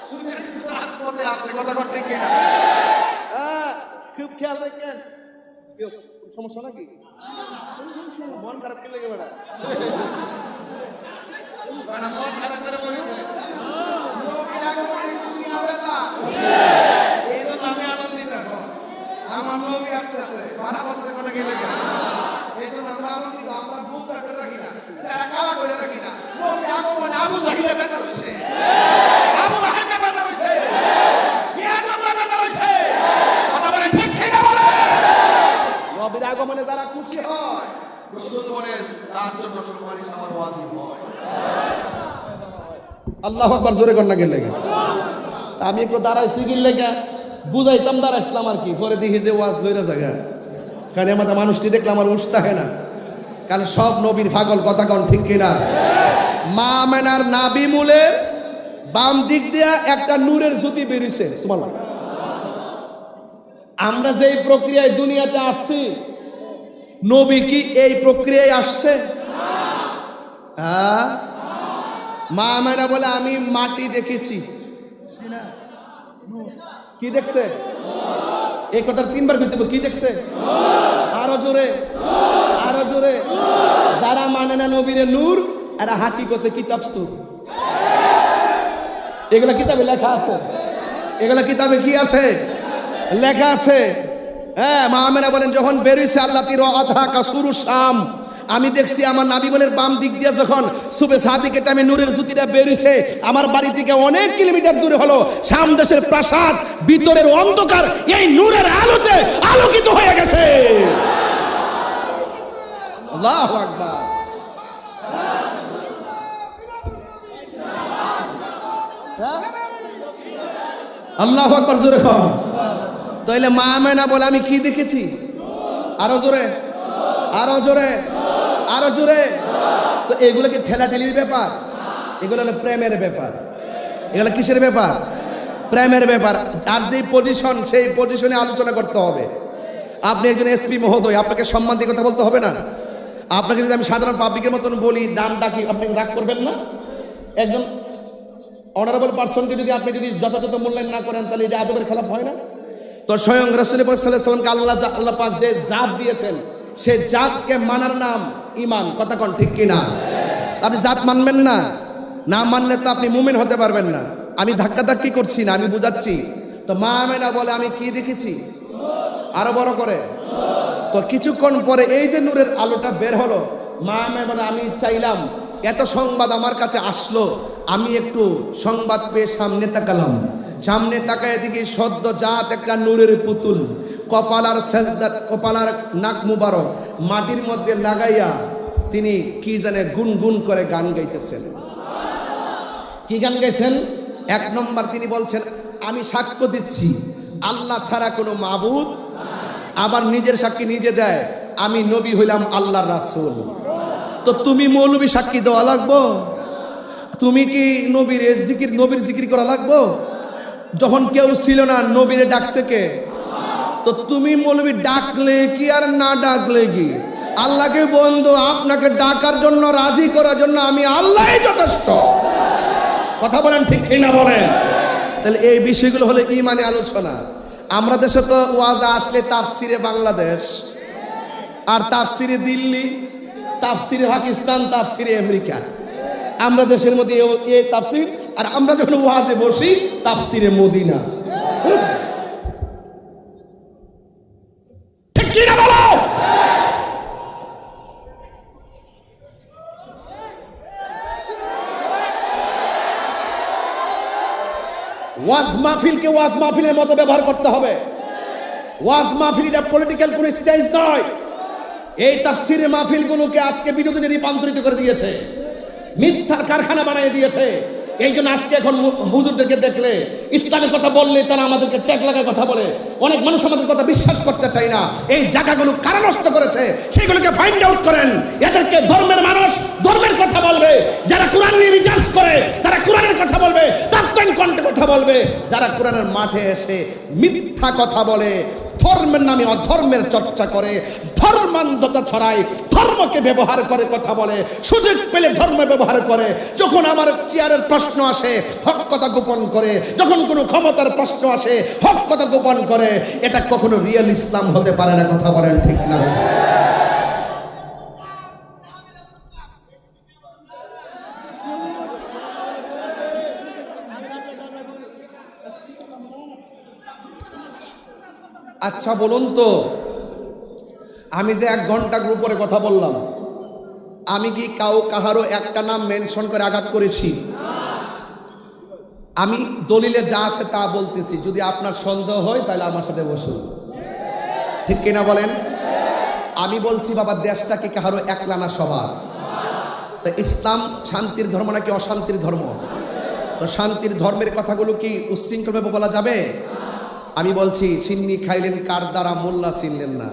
সুন্নিরা কিন্তু রাজপথে আছে, কথা ঠিক কিনা? হ্যাঁ, খুব খেয়াল রাখেন। সমস্যা নাকি? মন খারাপ কি লেগে বেড়া? মন খারাপ করে বলেছে এই জন্য আমি আনন্দিত। আমার নবী আসতেছে 12 বছরের কথা গেলে এই জন্য আমরা আনন্দিত। আমরা বুক রাখতে রাখি না, কালা করে রাখি না। নবী আগমনে আবু জাহিলে বেঁচে রয়েছে, আবু লাহাবে বেঁচে রয়েছে, ইয়াদুল্লাহ বেঁচে রয়েছে। কথা বলে ঠিক ঠিক বলে। নবীর আগমনে যারা খুশি হয়, রাসূল বলেন তার জন্য সুপারিশ আমার ওয়াজিব হয়। আল্লাহু আকবার, জোরে কর না গেলে। আমি একটু দাঁড়াইছি গেলে বুঝাইতাম দাঁড়াইছিলাম আর কি, পরে দেখি যে ওয়াজ লইরা জায়গা, কারণ আমাদের মানুষটি দেখলে আমার উঠতে হয় না, কারণ সব নবীর পাগল, কথা কন ঠিক কিনা? মা আমেনার নাভি মূলের বাম দিক দিয়া একটা নূরের জ্যোতি বেরিয়েছে। সুবহানাল্লাহ। আমরা যেই প্রক্রিয়ায় দুনিয়াতে আসছি, নবী কি এই প্রক্রিয়ায় আসছে? হ্যাঁ, মা আমেনা বলে আমি মাটি দেখেছি। কি দেখছে? এই কথা তিনবার বলতে হবে। কি দেখছে? আরো জোরে, আরো জোরে। যারা মানে না নবীরে নূর, এরা হাকিকতে কিতাব সুর। এগুলা কিতাবে লেখা আছে, এগুলা কিতাবে কি আছে? লেখা আছে। হ্যাঁ, মা আমেনা বলেন যখন বেরিয়েছে আল্লাহ তির আধা কাসুরু শাম, আমি দেখছি আমার নাবি বোনের বাম দিক দিয়ে যখন সুবে সাদিকের টাইমে নূরের জ্যোতিটা বেরিয়েছে, আমার বাড়ি থেকে অনেক কিলোমিটার দূরে হলো শাম দেশের প্রাসাদ, ভিতরের অন্ধকার এই নূরের আলোতে আলোকিত হয়ে গেছে। আল্লাহু আকবার। আল্লাহু আকবার, জোরে কর। তাইলে মা আমেনা বলে আমি কি দেখেছি? আরো জোরে, আরো জোরে, আরো জোরে। তো এগুলো কি ঠেলাঠেলির ব্যাপার? এগুলো হলো প্রেমের ব্যাপার। এগুলো কিসের ব্যাপার? প্রেমের ব্যাপার। আর যে পজিশন, সেই পজিশনে আলোচনা করতে হবে। আপনি একজন এসপি মহোদয়, আপনাকে সম্মান দিয়ে কথা বলতে হবে না? আপনাকে যদি আমি সাধারণ পাবলিকের মতন বলি, নাম ডাকি, আপনি রাগ করবেন না? একজন অনারেবল পার্সনকে যদি আপনি যদি যথাযথ মূল্যায়ন না করেন, তাহলে এটা আদবের খেলাপ হয় না? তো স্বয়ং রাসূল পাক সাল্লাল্লাহু আলাইহি ওয়াসাল্লামকে আল্লাহ পাক যে জাত দিয়েছেন, সে জাতকে মানার নাম ঈমান। কথা কোন ঠিক কিনা? আপনি জাত মানবেন না, না মানলে তো আপনি মুমিন হতে পারবেন না। আমি ধাক্কাধাক্কি করছি না, আমি বুঝাচ্ছি। তো মা আমেনা বলে আমি কি দেখেছি, আরো বড় করে। তো কিছুক্ষণ পরে এই যে নূরের আলোটা বের হলো, মা আমেনা বলে আমি চাইলাম, এত সংবাদ আমার কাছে আসলো, আমি একটু সংবাদ পেয়ে সামনে তাকালাম। সামনে তাকায় দেখি সদ্য জাত একটা নূরের পুতুল, কপালার সেজদা, কপালার নাক মুবারক মাটির মধ্যে লাগাইয়া তিনি কি জানে গুনগুন করে গান গাইতেছেন। কি গান গাইছেন? এক নম্বর তিনি বলছেন, আমি সাক্ষ্য দিচ্ছি আল্লাহ ছাড়া কোনো মাবুদ। আবার নিজের সাক্ষী নিজে দেয়, আমি নবী হইলাম আল্লাহর রাসূল। তো তুমি মৌলবী সাক্ষী দেওয়া লাগবো? তুমি কি নবীর জিকির করা লাগবো? যখন কেউ ছিল না, নবীরে ডাকছে কে? তো তুমি মৌলবী ডাকলে কি আর না ডাকলে কি? আল্লাহকে বন্ধু, আপনাকে ডাকার জন্য, রাজি করার জন্য আমি আল্লাহই যথেষ্ট। কথা বলেন ঠিক কিনা বলেন? তাহলে এই বিষয়গুলো হলো ঈমানি আলোচনা। আমরা দেশে তো ওয়াজ আসলে তাফসিরে বাংলাদেশ, আর তাফসিরে দিল্লি, তাফসিরে পাকিস্তান, তাফসিরে আমেরিকা। আমরা দেশের মধ্যে এই তাফসির, আর আমরা যখন ওয়াজে বসি তাফসিরে মদিনা। ঠিক কিনা বলো? ওয়াজ মাহফিলকে ওয়াজ মাহফিলের মতো ব্যবহার করতে হবে। ওয়াজ মাহফিল এটা পলিটিক্যাল কোন স্টেজ নয়। এই তাফসিরের মাহফিলগুলোকে আজকে বিনোদনে রূপান্তরিত করে দিয়েছে, মিথ্যার কারখানা বানিয়ে দিয়েছে। এই জন্য আজকে এখন হুজুরদেরকে দেখলে, ইসলামের কথা বললে তারা আমাদেরকে ট্যাগ লাগায় কথা বলে। অনেক মানুষ আমাদের কথা বিশ্বাস করতে চায় না। এই জায়গাগুলো কারা নষ্ট করেছে সেগুলোকে ফাইন্ড আউট করেন। এদেরকে ধর্মের মানুষ ধর্মের কথা বলবে, যারা কোরআন নিয়ে রিসার্চ করে তারা কোরআনের কথা বলবে, তাত্ত্বিক কণ্ঠে কথা বলবে। যারা কোরআনের মাঠে এসে মিথ্যা কথা বলে, ধর্মের নামে অধর্মের চর্চা করে, ধর্মান্ধতা ছড়ায়, ধর্মকে ব্যবহার করে কথা বলে, সুযোগ পেলে ধর্ম ব্যবহার করে। যখন আমার চেয়ারের প্রশ্ন আসে হক কথা গোপন করে, যখন কোনো ক্ষমতার প্রশ্ন আসে হক কথা গোপন করে। এটা কখনো রিয়েল ইসলাম হতে পারে না। কথা বলেন ঠিক না? আচ্ছা বলুন তো, আমি যে 1 ঘন্টা গ্রুপে কথা বললাম, আমি কি কাহারও একটা নাম মেনশন করে আঘাত করেছি? আমি দলিলে যা আছে তা বলতেছি। যদি আপনার সন্দেহ হয় তাহলে আমার সাথে বসুন। ঠিক কিনা বলেন? আমি বলছি বাবা, দেশটা কি কাহারও একলা না, সবার। তো ইসলাম শান্তির ধর্ম নাকি অশান্তির ধর্ম? তো শান্তির ধর্মের কথাগুলো কি উচ্ছৃঙ্খলভাবে বলা যাবে? আমি বলছি, চিন্নি খাইলেন কার দ্বারা, মোল্লা চিনলেন না।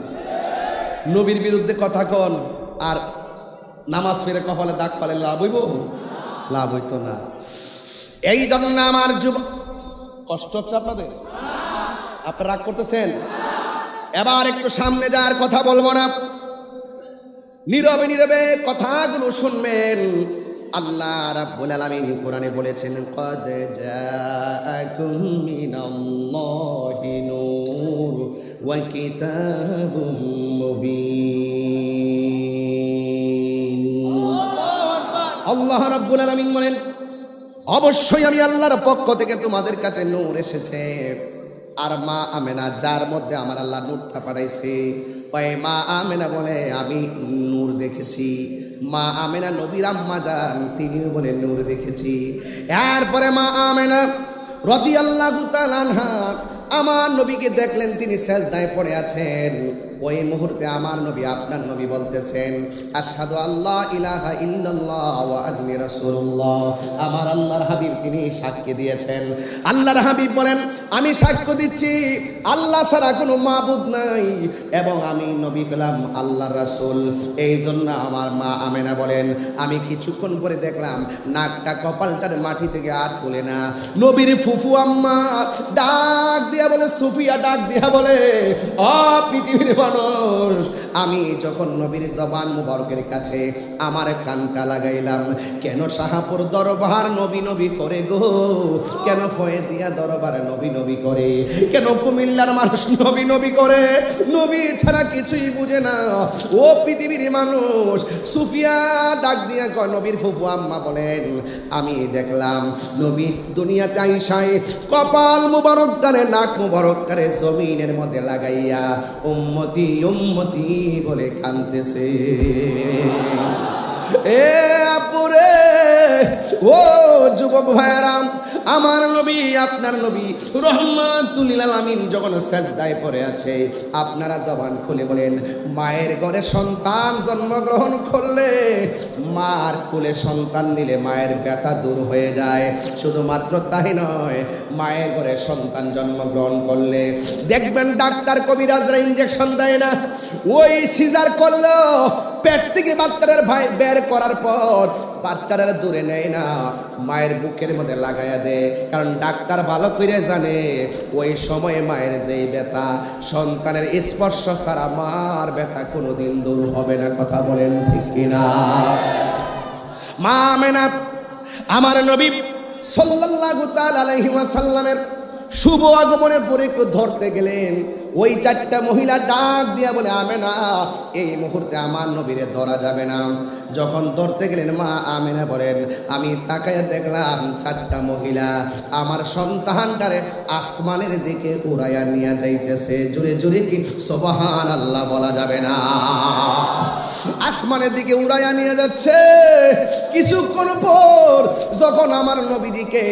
নবীর বিরুদ্ধে কথা কন আর নামাজ ফিরে কপালে দাগ ফালে লাভ হইব? লাভ হইতো না। এই জন্য আমার কষ্ট হচ্ছে আপনাদের? আপনারা রাগ করতেছেন? এবার একটু সামনে যাওয়ার কথা বলবো না, নীরবে নীরবে কথাগুলো শুনবেন। আল্লাহ রাব্বুল আলামিন কোরআনে বলেছেন, ক্বাদ জাআকুম মিনাল্লাহি নূর ওয়া কিতাবুম মুবিন। আল্লাহ রাব্বুল আলামিন বলেন, অবশ্যই আমি আল্লাহর পক্ষ থেকে তোমাদের কাছে নূর এসেছে। আর মা আমেনা, যার মধ্যে আমার আল্লাহ নূরটা পাঠাইছে, ওই মা আমেনা বলে আমি নূর দেখেছি। মা আমেনা নবীর আম্মা যান, তিনিও বলে নূর দেখেছি। এরপরে মা আমেনা রাদিয়াল্লাহু তাআলা আনহা আমার নবীকে দেখলেন, তিনি সেজদায় পড়ে আছেন। ওই মুহূর্তে আমার নবী, আপনার নবী বলতেছেন, আশহাদু আল্লা ইলাহা ইল্লাল্লাহ ওয়া আন্নী রাসূলুল্লাহ। আমার আল্লাহর হাবিব তিনি সাক্ষ্য দিয়েছেন। আল্লাহর হাবিব বলেন, আমি সাক্ষ্য দিচ্ছি আল্লাহ ছাড়া কোনো মাবুদ নাই, এবং আমি নবী পেলাম আল্লাহর রাসূল। এই জন্য আমার মা আমেনা বলেন, আমি কিছুক্ষণ পরে দেখলাম নাকটা কপালটার মাটি থেকে আর তোলে না। নবীর ফুফু আম্মা ডাক দিয়া বলে, সুফিয়া ডাক দিয়া বলে, পৃথিবীর মানুষ, আমি যখন নবীর জবান মুবারকের কাছে আমার কানটা লাগাইলাম, কেন শাহাপুর দরবার নবী নবী করে গো, কেন ফয়েজিয়া দরবারে নবী নবী করে, কেন কুমিল্লার মানুষ নবী নবী করে, নবী ছাড়া কিছুই বুঝে না। ও পৃথিবীর মানুষ, সুফিয়া ডাক দিয়া কয়, নবীর ফুফু আম্মা বলেন, আমি দেখলাম নবী দুনিয়াতে আইসাই কপাল মুবারক করে, নাক মুবারক করে জমিনের মধ্যে লাগাইয়া উম্মতি উম্মতি বলে কাঁদতেছে। এ আপুরে, ও যুবক ভাইয়ারাম, আমার নবী আপনার নবী রহমাতুল লিল আলামিন যখন সেজদায় পড়ে আছে, আপনারা জবান খুলে বলেন, মায়ের ঘরে সন্তান জন্মগ্রহণ করলে, মার কোলে সন্তান নিলে মায়ের ব্যথা দূর হয়ে যায়। শুধুমাত্র তাই নয়, মায়ের ঘরে সন্তান জন্মগ্রহণ করলে দেখবেন ডাক্তার কবিরাজরা ইঞ্জেকশন দেয় না, ওই সিজার করলো পেট থেকে বাচ্চাটার বের করার পর বাচ্চাটার দূরে নেয় না, মায়ের বুকের মধ্যে লাগাইয়া দেয়। কারণ ডাক্তার ভালো করে জানে ওই সময়ে মায়ের যেই ব্যথা, সন্তানের স্পর্শ ছাড়া মার ব্যথা কোনোদিন দূর হবে না। কথা বলেন ঠিক কিনা? মা আমেনা আমার নবী সাল্লাল্লাহু তাআলা আলাইহি ওয়াসাল্লামের শুভ আগমনের পরে একটু ধরতে গেলেন, ওই চারটা মহিলা ডাক দিয়া বলে, আমেনা এই মুহূর্তে আমার নবীরে ধরা যাবে না। যখন ধরতে গেলেন, মা আমেনা বলেন, আমি তাকায় দেখলাম চারটা মহিলা আমার সন্তানটারে আসমানের দিকে উড়াইয়া নিয়ে যাইতেছে। জোরে জোরে কি সুবহানাল্লাহ বলা যাবে না? আসমানের দিকে উড়াইয়া নিয়ে যাচ্ছে। কিছুক্ষণ পর যখন আমার নবীজিকে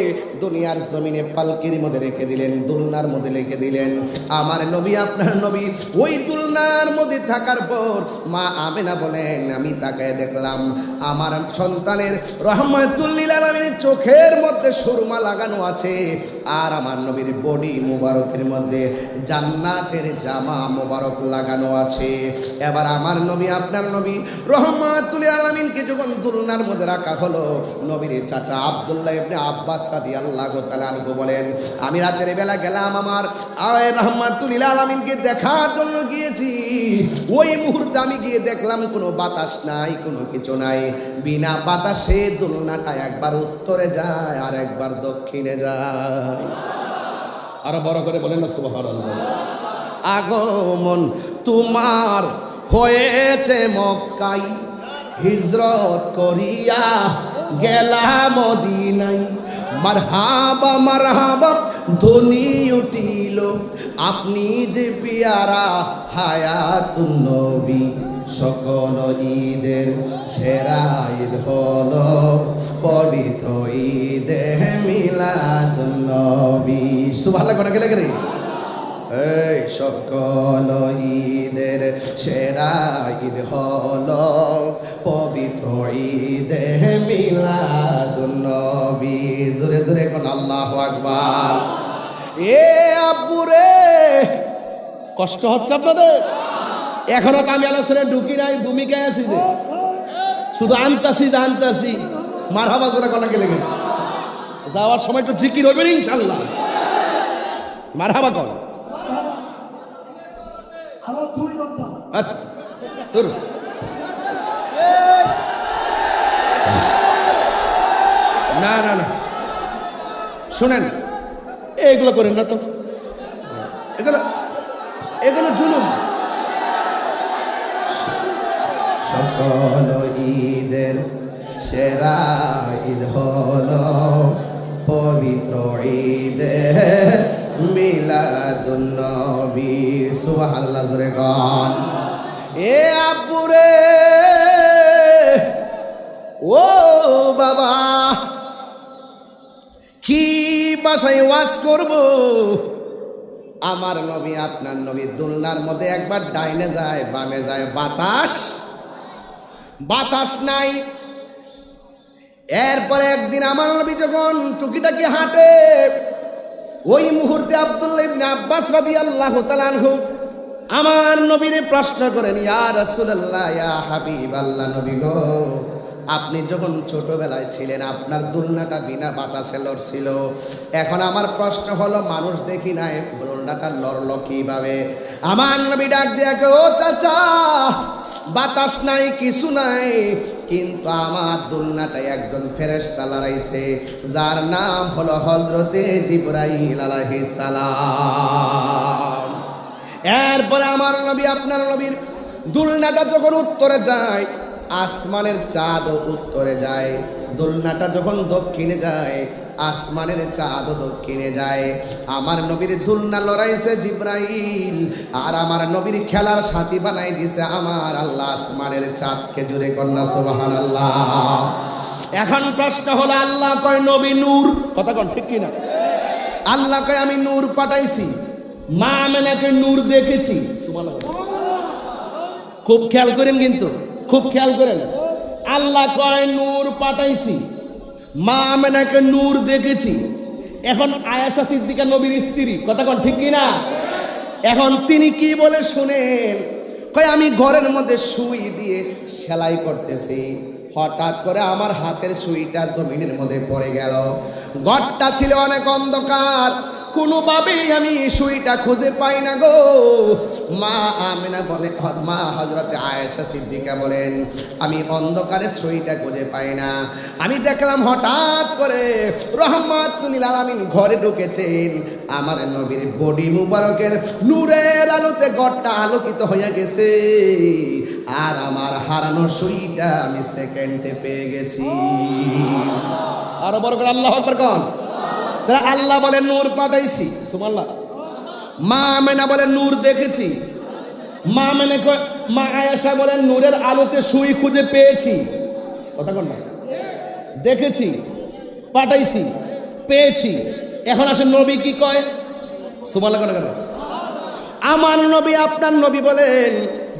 দুনিয়ার জমিনে পালকির মধ্যে রেখে দিলেন, দুলনার মধ্যে রেখে দিলেন, আমার নবী আপনার নবী ওই দুলনার মধ্যে থাকার পর মা আমেনা বলেন, আমি তাকায় দেখলাম আমার সন্তানের রহমাতুল লিল আলামিনের চোখের মধ্যে সুরমা লাগানো আছে, আর আমার নবীর বডি মুবারকের মধ্যে জান্নাতের জামা মুবারক লাগানো আছে। এবার আমার নবী আপনার নবী রহমাতুল লিল আলামিনকে যখন দুলনার মধ্যে রাখা হলো, নবীর চাচা আব্দুল্লাহ ইবনে আব্বাস রাদিয়াল্লাহু তাআলা আনহু বলেন, আমি রাতের বেলা গেলাম আমার রহমাতুল লিল আলামিনকে দেখার জন্য গিয়েছি। ওই মুহূর্তে আমি গিয়ে দেখলাম কোনো বাতাস নাই, কোনো কিছু নাই। বিনা বাতাসে দুলনাটা একবার উত্তরে যায় আর একবার দক্ষিণে যায়। আরো বড় করে বলেন না সুবহানাল্লাহ। আগমন তোমার হয়েছে মক্কায়, হিজরত করিয়া গেলাম মদিনায়। মারহাবা মারহাবা ধ্বনি উঠিল, আপনি যে পিয়ারা হায়াতুন নবী। সকল ঈদের সেরা ঈদ হলো পবিত্র ঈদে মিলাদুন নবী। সুবহানাল্লাহ কোন গেলে গেলে এই সকল ঈদের সেরা ঈদ হলো পবিত্র ঈদে মিলাদুন নবী। জোরে জোরে কোন আল্লাহু আকবার। এ আব্বুরে, কষ্ট হচ্ছে আপনাদের? এখনো তো আমি আলোচনায় ঢুকি নাই, ভূমিকায় আছি, যে শুধু আনতাছি মারহাবা জোরে কোন গেলে গেলে। যাওয়ার সময় তো জিকির হবে ইনশাআল্লাহ। মারহাবা কর। না না না, শুনেন, এগুলো করেন না তো, এগুলো জুলুম। সকল ঈদের সেরা ঈদ হলো পবিত্র ঈদে মিলাদুন নবী। সুবহানাল্লাহ জোরে গান। এ আব্বুরে, ও বাবা, কি ভাষায় ওয়াজ করব? আমার নবী আপনার নবী দুলনার মধ্যে একবার ডাইনে যায় বামে যায়, বাতাস নাই। এরপরে একদিন আমার নবী যখন টুকিটাকি হাঁটে, ওই মুহূর্তে আব্দুল্লাহ ইবনে আব্বাস রাদিয়াল্লাহু তাআলা আনহু আমার নবীরে প্রশ্ন করেন, ইয়া রাসূলুল্লাহ, ইয়া হাবিবাল্লাহ, নবী গো আপনি যখন ছোটবেলায় ছিলেন আপনার দোলনাটা বিনা বাতাসে লড়ছিল। এখন আমার প্রশ্ন হলো, মানুষ দেখি নাই, দোলনাটা লড়লো কিভাবে? আমার নবী ডাক দিয়ে কয়, ও চাচা, বাতাস নাই, কিছু নাই, কিন্তু আমার দোলনাটায় একজন ফেরেশতা লড়াইছে, যার নাম হলো হযরতে জিবরাইল আলাইহিস সালাম। এরপরে আমার নবী, আপনার নবীর দোলনাটা যখন উত্তরে যায়, আসমানের চাঁদও উত্তরে যায়। দোলনাটা যখন দক্ষিণে যায়, আসমানের চাঁদও দক্ষিণে যায়। আমার নবীর দোলনা লড়াইছে জিবরাইল, আর আমার নবীর খেলার সাথী বানাই দিছে আমার আল্লাহ আসমানের চাঁদকে। জুড়ে কন্যা সুবহানাল্লাহ। এখন প্রশ্ন হলো, আল্লাহ কয় নবী নূর, কথা কোন ঠিক কিনা? আল্লাহ কয় আমি নূর পাঠাইছি, মা আমেনাকে নূর দেখেছি। সুবহানাল্লাহ। খুব খেয়াল করেন, কিন্তু খুব খেয়াল করেন। আল্লাহ কয় নূর পাঠাইছি, মা আমেনাকে নূর দেখেছি। এখন আয়েশা সিদ্দিকা নবীর স্ত্রী, কথা কোন ঠিক কিনা? এখন তিনি কি বলে শুনেন, কয় আমি ঘরের মধ্যে সুই দিয়ে সেলাই করতেছি, হঠাৎ করে আমার হাতের সুইটা জমিনের মধ্যে পড়ে গেল। ঘরটা ছিল অনেক অন্ধকার, কোনোভাবেই আমি সুইটা খুঁজে পাই না গো। মা আমেনা বলে, মা হযরতে আয়েশা সিদ্দিকা বলেন, আমি অন্ধকারে সুইটা খুঁজে পাই না। আমি দেখলাম হঠাৎ করে রহমাতুল আলামিন ঘরে ঢুকেছেন। আমার নবীর বডি মুবারকের নূরের আলোতে ঘরটা আলোকিত হয়ে গেছে, আর আমার হারানো সুইটা আমি সেকেন্ডে পেয়ে গেছি। আরো বড় করে আল্লাহু আকবার কোন। তারা আল্লাহ বলে নূর পাঠাইছি, সুবহানাল্লাহ। মা আমেনা বলে নূর দেখেছি। মা আয়েশা বলেন নূরের আলোতে সুই খুঁজে পেয়েছি, কথা কোন না? দেখেছি, পাঠাইছি, পেয়েছি। এখন আসে নবী কি কয়? সুবহানাল্লাহ কেন? আমার নবী, আপনার নবী বলেন,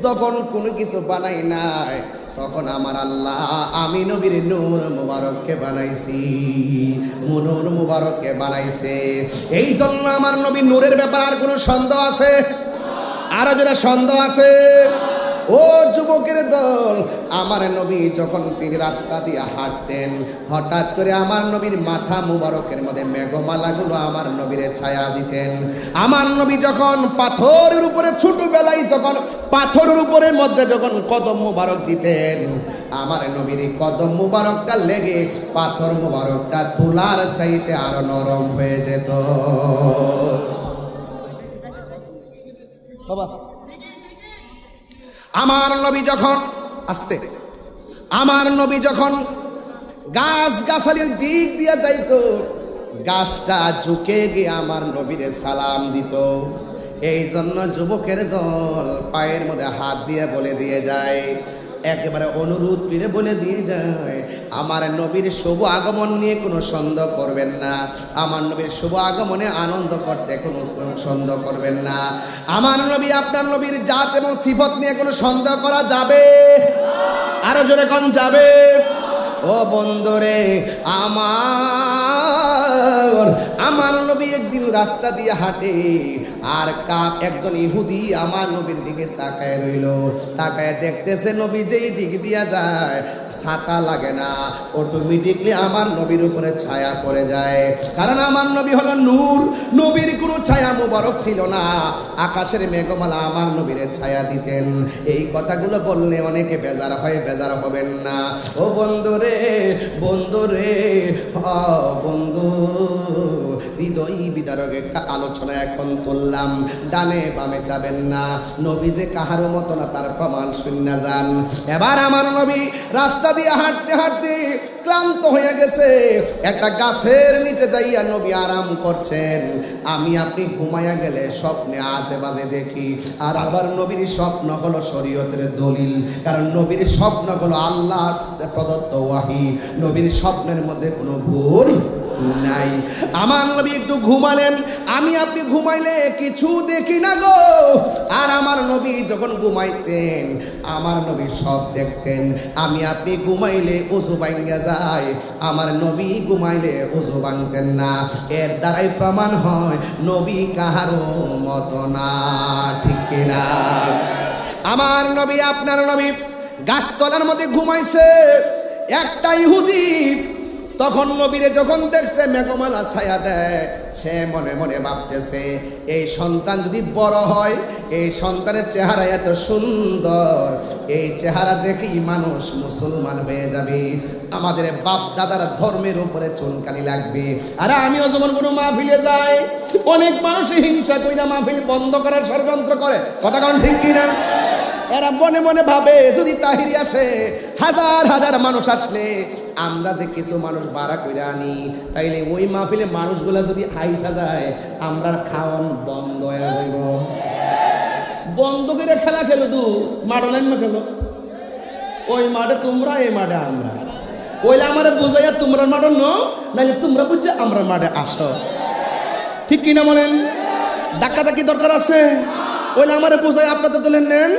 যখন কোনো কিছু বানাই নাই, তখন আমার আল্লাহ আমি নবীর নূর মুবারককে বানাইছি, নূর মুবারককে বানাইছে। এই জন্য আমার নবী নূরের ব্যাপারে আর কোনো সন্দেহ আছে? আরো যারা সন্দেহ আছে, ও যুবকের দল, আমার নবী যখন তিনি রাস্তা দিয়ে হাঁটতেন, হঠাৎ করে আমার নবীর মাথা মুবারকের মধ্যে মেঘমালাগুলো আমার নবীর ছায়া দিতেন। আমার নবী যখন পাথরের উপরে, ছোটবেলায় যখন পাথরের উপরের মধ্যে যখন কদম মুবারক দিতেন, আমার নবীর কদম মুবারকটা লেগে পাথর মুবারকটা তুলার চাইতে আরো নরম হয়ে যেত। বাবা, আমার নবী যখন আমার নবী যখন গাছ গাছালির দিক দিয়ে যাইতো, গাছটা ঝুঁকে গিয়ে আমার নবীরে সালাম দিত। এই জন্য যুবকের দল পায়ের মধ্যে হাত দিয়ে বলে দিয়ে যায়, একেবারে অনুরোধ করে বলে দিয়ে যায়, আমার নবীর শুভ আগমন নিয়ে কোনো সন্দেহ করবেন না, আমার নবীর শুভ আগমনে আনন্দ করতে কোনো সন্দেহ করবেন না। আমার নবী, আপনার নবীর জাত এবং সিফত নিয়ে কোনো সন্দেহ করা যাবে? আরো জোরে কোন যাবে? ও বন্ধুরে আমার নবী একদিন রাস্তা দিয়ে হাঁটে, আর একজন ইহুদি আমার নবীর দিকে তাকায় রইল। তাকায় দেখতেছে নবী যেই দিক দিয়া যায় ছাতা লাগে না, অটোমেটিকলি আমার নবীর উপরে ছায়া পড়ে যায়। কারণ আমার নবী হলো নূর, নবীর কোনো ছায়া মুবারক ছিল না, আকাশের মেঘমালা আমার নবীর ছায়া দিতেন। এই কথাগুলো বললে অনেকে বেজার হয়, বেজার হবেন না। ও বন্ধুরে বন্ধু, হৃদয় বিদারক একটা আলোচনা এখন তুললাম, ডানে বামে যাবেন না। নবী যে কাহারও মতো না, তার প্রমাণ শূন্য যান। এবার আমার নবী রাস্তা দিয়ে হাঁটতে হাঁটতে ক্লান্ত হয়ে গেছে, একটা গাছের নিচে যাইয়া নবী আরাম করছেন। আমি আপনি ঘুমাইয়া গেলে স্বপ্নে আশেপাশে দেখি, আর আবার নবীর স্বপ্ন হলো শরীয়তের দলিল, কারণ নবীর স্বপ্ন হলো আল্লাহ প্রদত্ত ওয়াহি, নবীর স্বপ্নের মধ্যে কোনো ভুল নাই। আমার নবী একটু ঘুমালেন, আমি আপনি ঘুমাইলে কিছু দেখি না গো। আর আমার নবী যখন ঘুমাইতেন, আমার নবী সব দেখতেন। আমি আপনি ঘুমাইলে ওযু ভাঙ্গা যায়, আমার নবী ঘুমাইলে ওযু ভাঙতেন না। এর দ্বারাই প্রমাণ হয় নবী কাহারও মতো না, ঠিক কিনা? আমার নবী, আপনার নবী গাছতলার মধ্যে ঘুমাইছে। একটা ইহুদি তখন নবীরে যখন দেখছে মেঘমালা ছায়া দেয়, সে মনে মনে ভাবতেছে এই সন্তান যদি বড় হয়, এই সন্তানের চেহারা এত সুন্দর, এই চেহারা দেখেই মানুষ মুসলমান হয়ে যাবে, আমাদের বাপ দাদার ধর্মের উপরে চুনকালি লাগবে। আর আমিও যখন কোনো মাহফিলে যাই, অনেক মানুষ হিংসা কইরা মাহফিল বন্ধ করার ষড়যন্ত্র করে, কথা কোন ঠিক কিনা? এরা মনে মনে ভাবে যদি তাহিরি আসে, হাজার হাজার মানুষ আসলে আমরা যে কিছু মানুষ ভাড়া করে আনি, তাইলে ওই মাহফিলে মানুষগুলা যদি আইসা যায়, আমরা খাওয়ান বন্ধ হয়ে যাইব। বন্ধ করে খেলা খেলো, তু মাঠে লাইন খেলো, ওই মাঠে তোমরা, এই মাঠে আমরা, ওইলে আমার বোঝাইয়া তোমরা মাঠে নাইলে তোমরা বুঝছে আমরা মাঠে আসো, ঠিক কিনা বলেন? ধাক্কা ধাক্কি দরকার আছে? ওইলে আমার বোঝাই আপনাদের দলের নেন,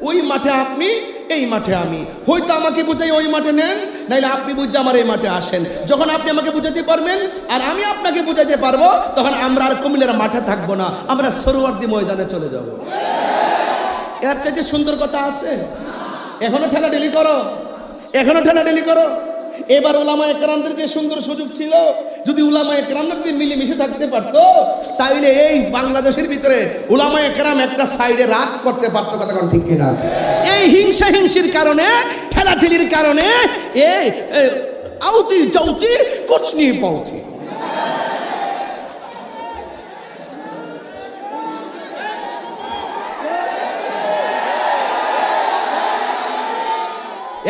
ওই মাঠে আপনি, এই মাঠে আমি, হয়তো আমাকে বুঝাই ওই মাঠে নেন, নাইলে আপনি বুঝে আমার এই মাঠে আসেন। যখন আপনি আমাকে বুঝাতে পারবেন আর আমি আপনাকে বুঝাইতে পারবো, তখন আমরা আর কুমিল্লার মাঠে থাকবো না, আমরা সরোয়ার্দী ময়দানে চলে যাব। এর চাইতে সুন্দর কথা আছে? এখনো ঠেলাঠেলি করো, এখনো ঠেলাঠেলি করো। এবার উলামা একরামদের যে সুন্দর সুযোগ ছিল, যদি উলামা একরামরা যদি মিলেমিশে থাকতে পারতো, তাইলে এই বাংলাদেশের ভিতরে উলামা একরাম একটা সাইডে রাজ করতে পারতো, কথা কোন ঠিক কিনা? এই হিংসা হিংসির কারণে, ঠেলাঠেলির কারণে এই আউতি চৌতি কুচনি পৌঁছি।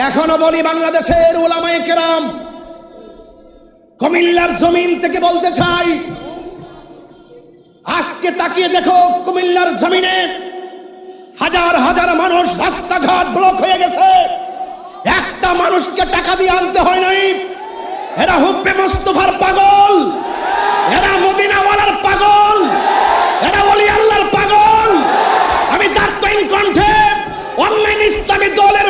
এখনো বলি বাংলাদেশের উলামায়ে কেরাম, কুমিল্লার জমিন থেকে বলতে চাই, আজকে তাকিয়ে দেখো কুমিল্লার জমিনে হাজার হাজার মানুষ, রাস্তাঘাট ব্লক হয়ে গেছে, একটা মানুষকে টাকা দিয়ে আনতে হয় নাই। এরা হুব্বে মুস্তাফার পাগল, এরা মদিনাওয়ালার পাগল, এরা ওলি আল্লাহর পাগল। আমি দায়িত্বহীন কণ্ঠে অনলাইন ইসলামী দলের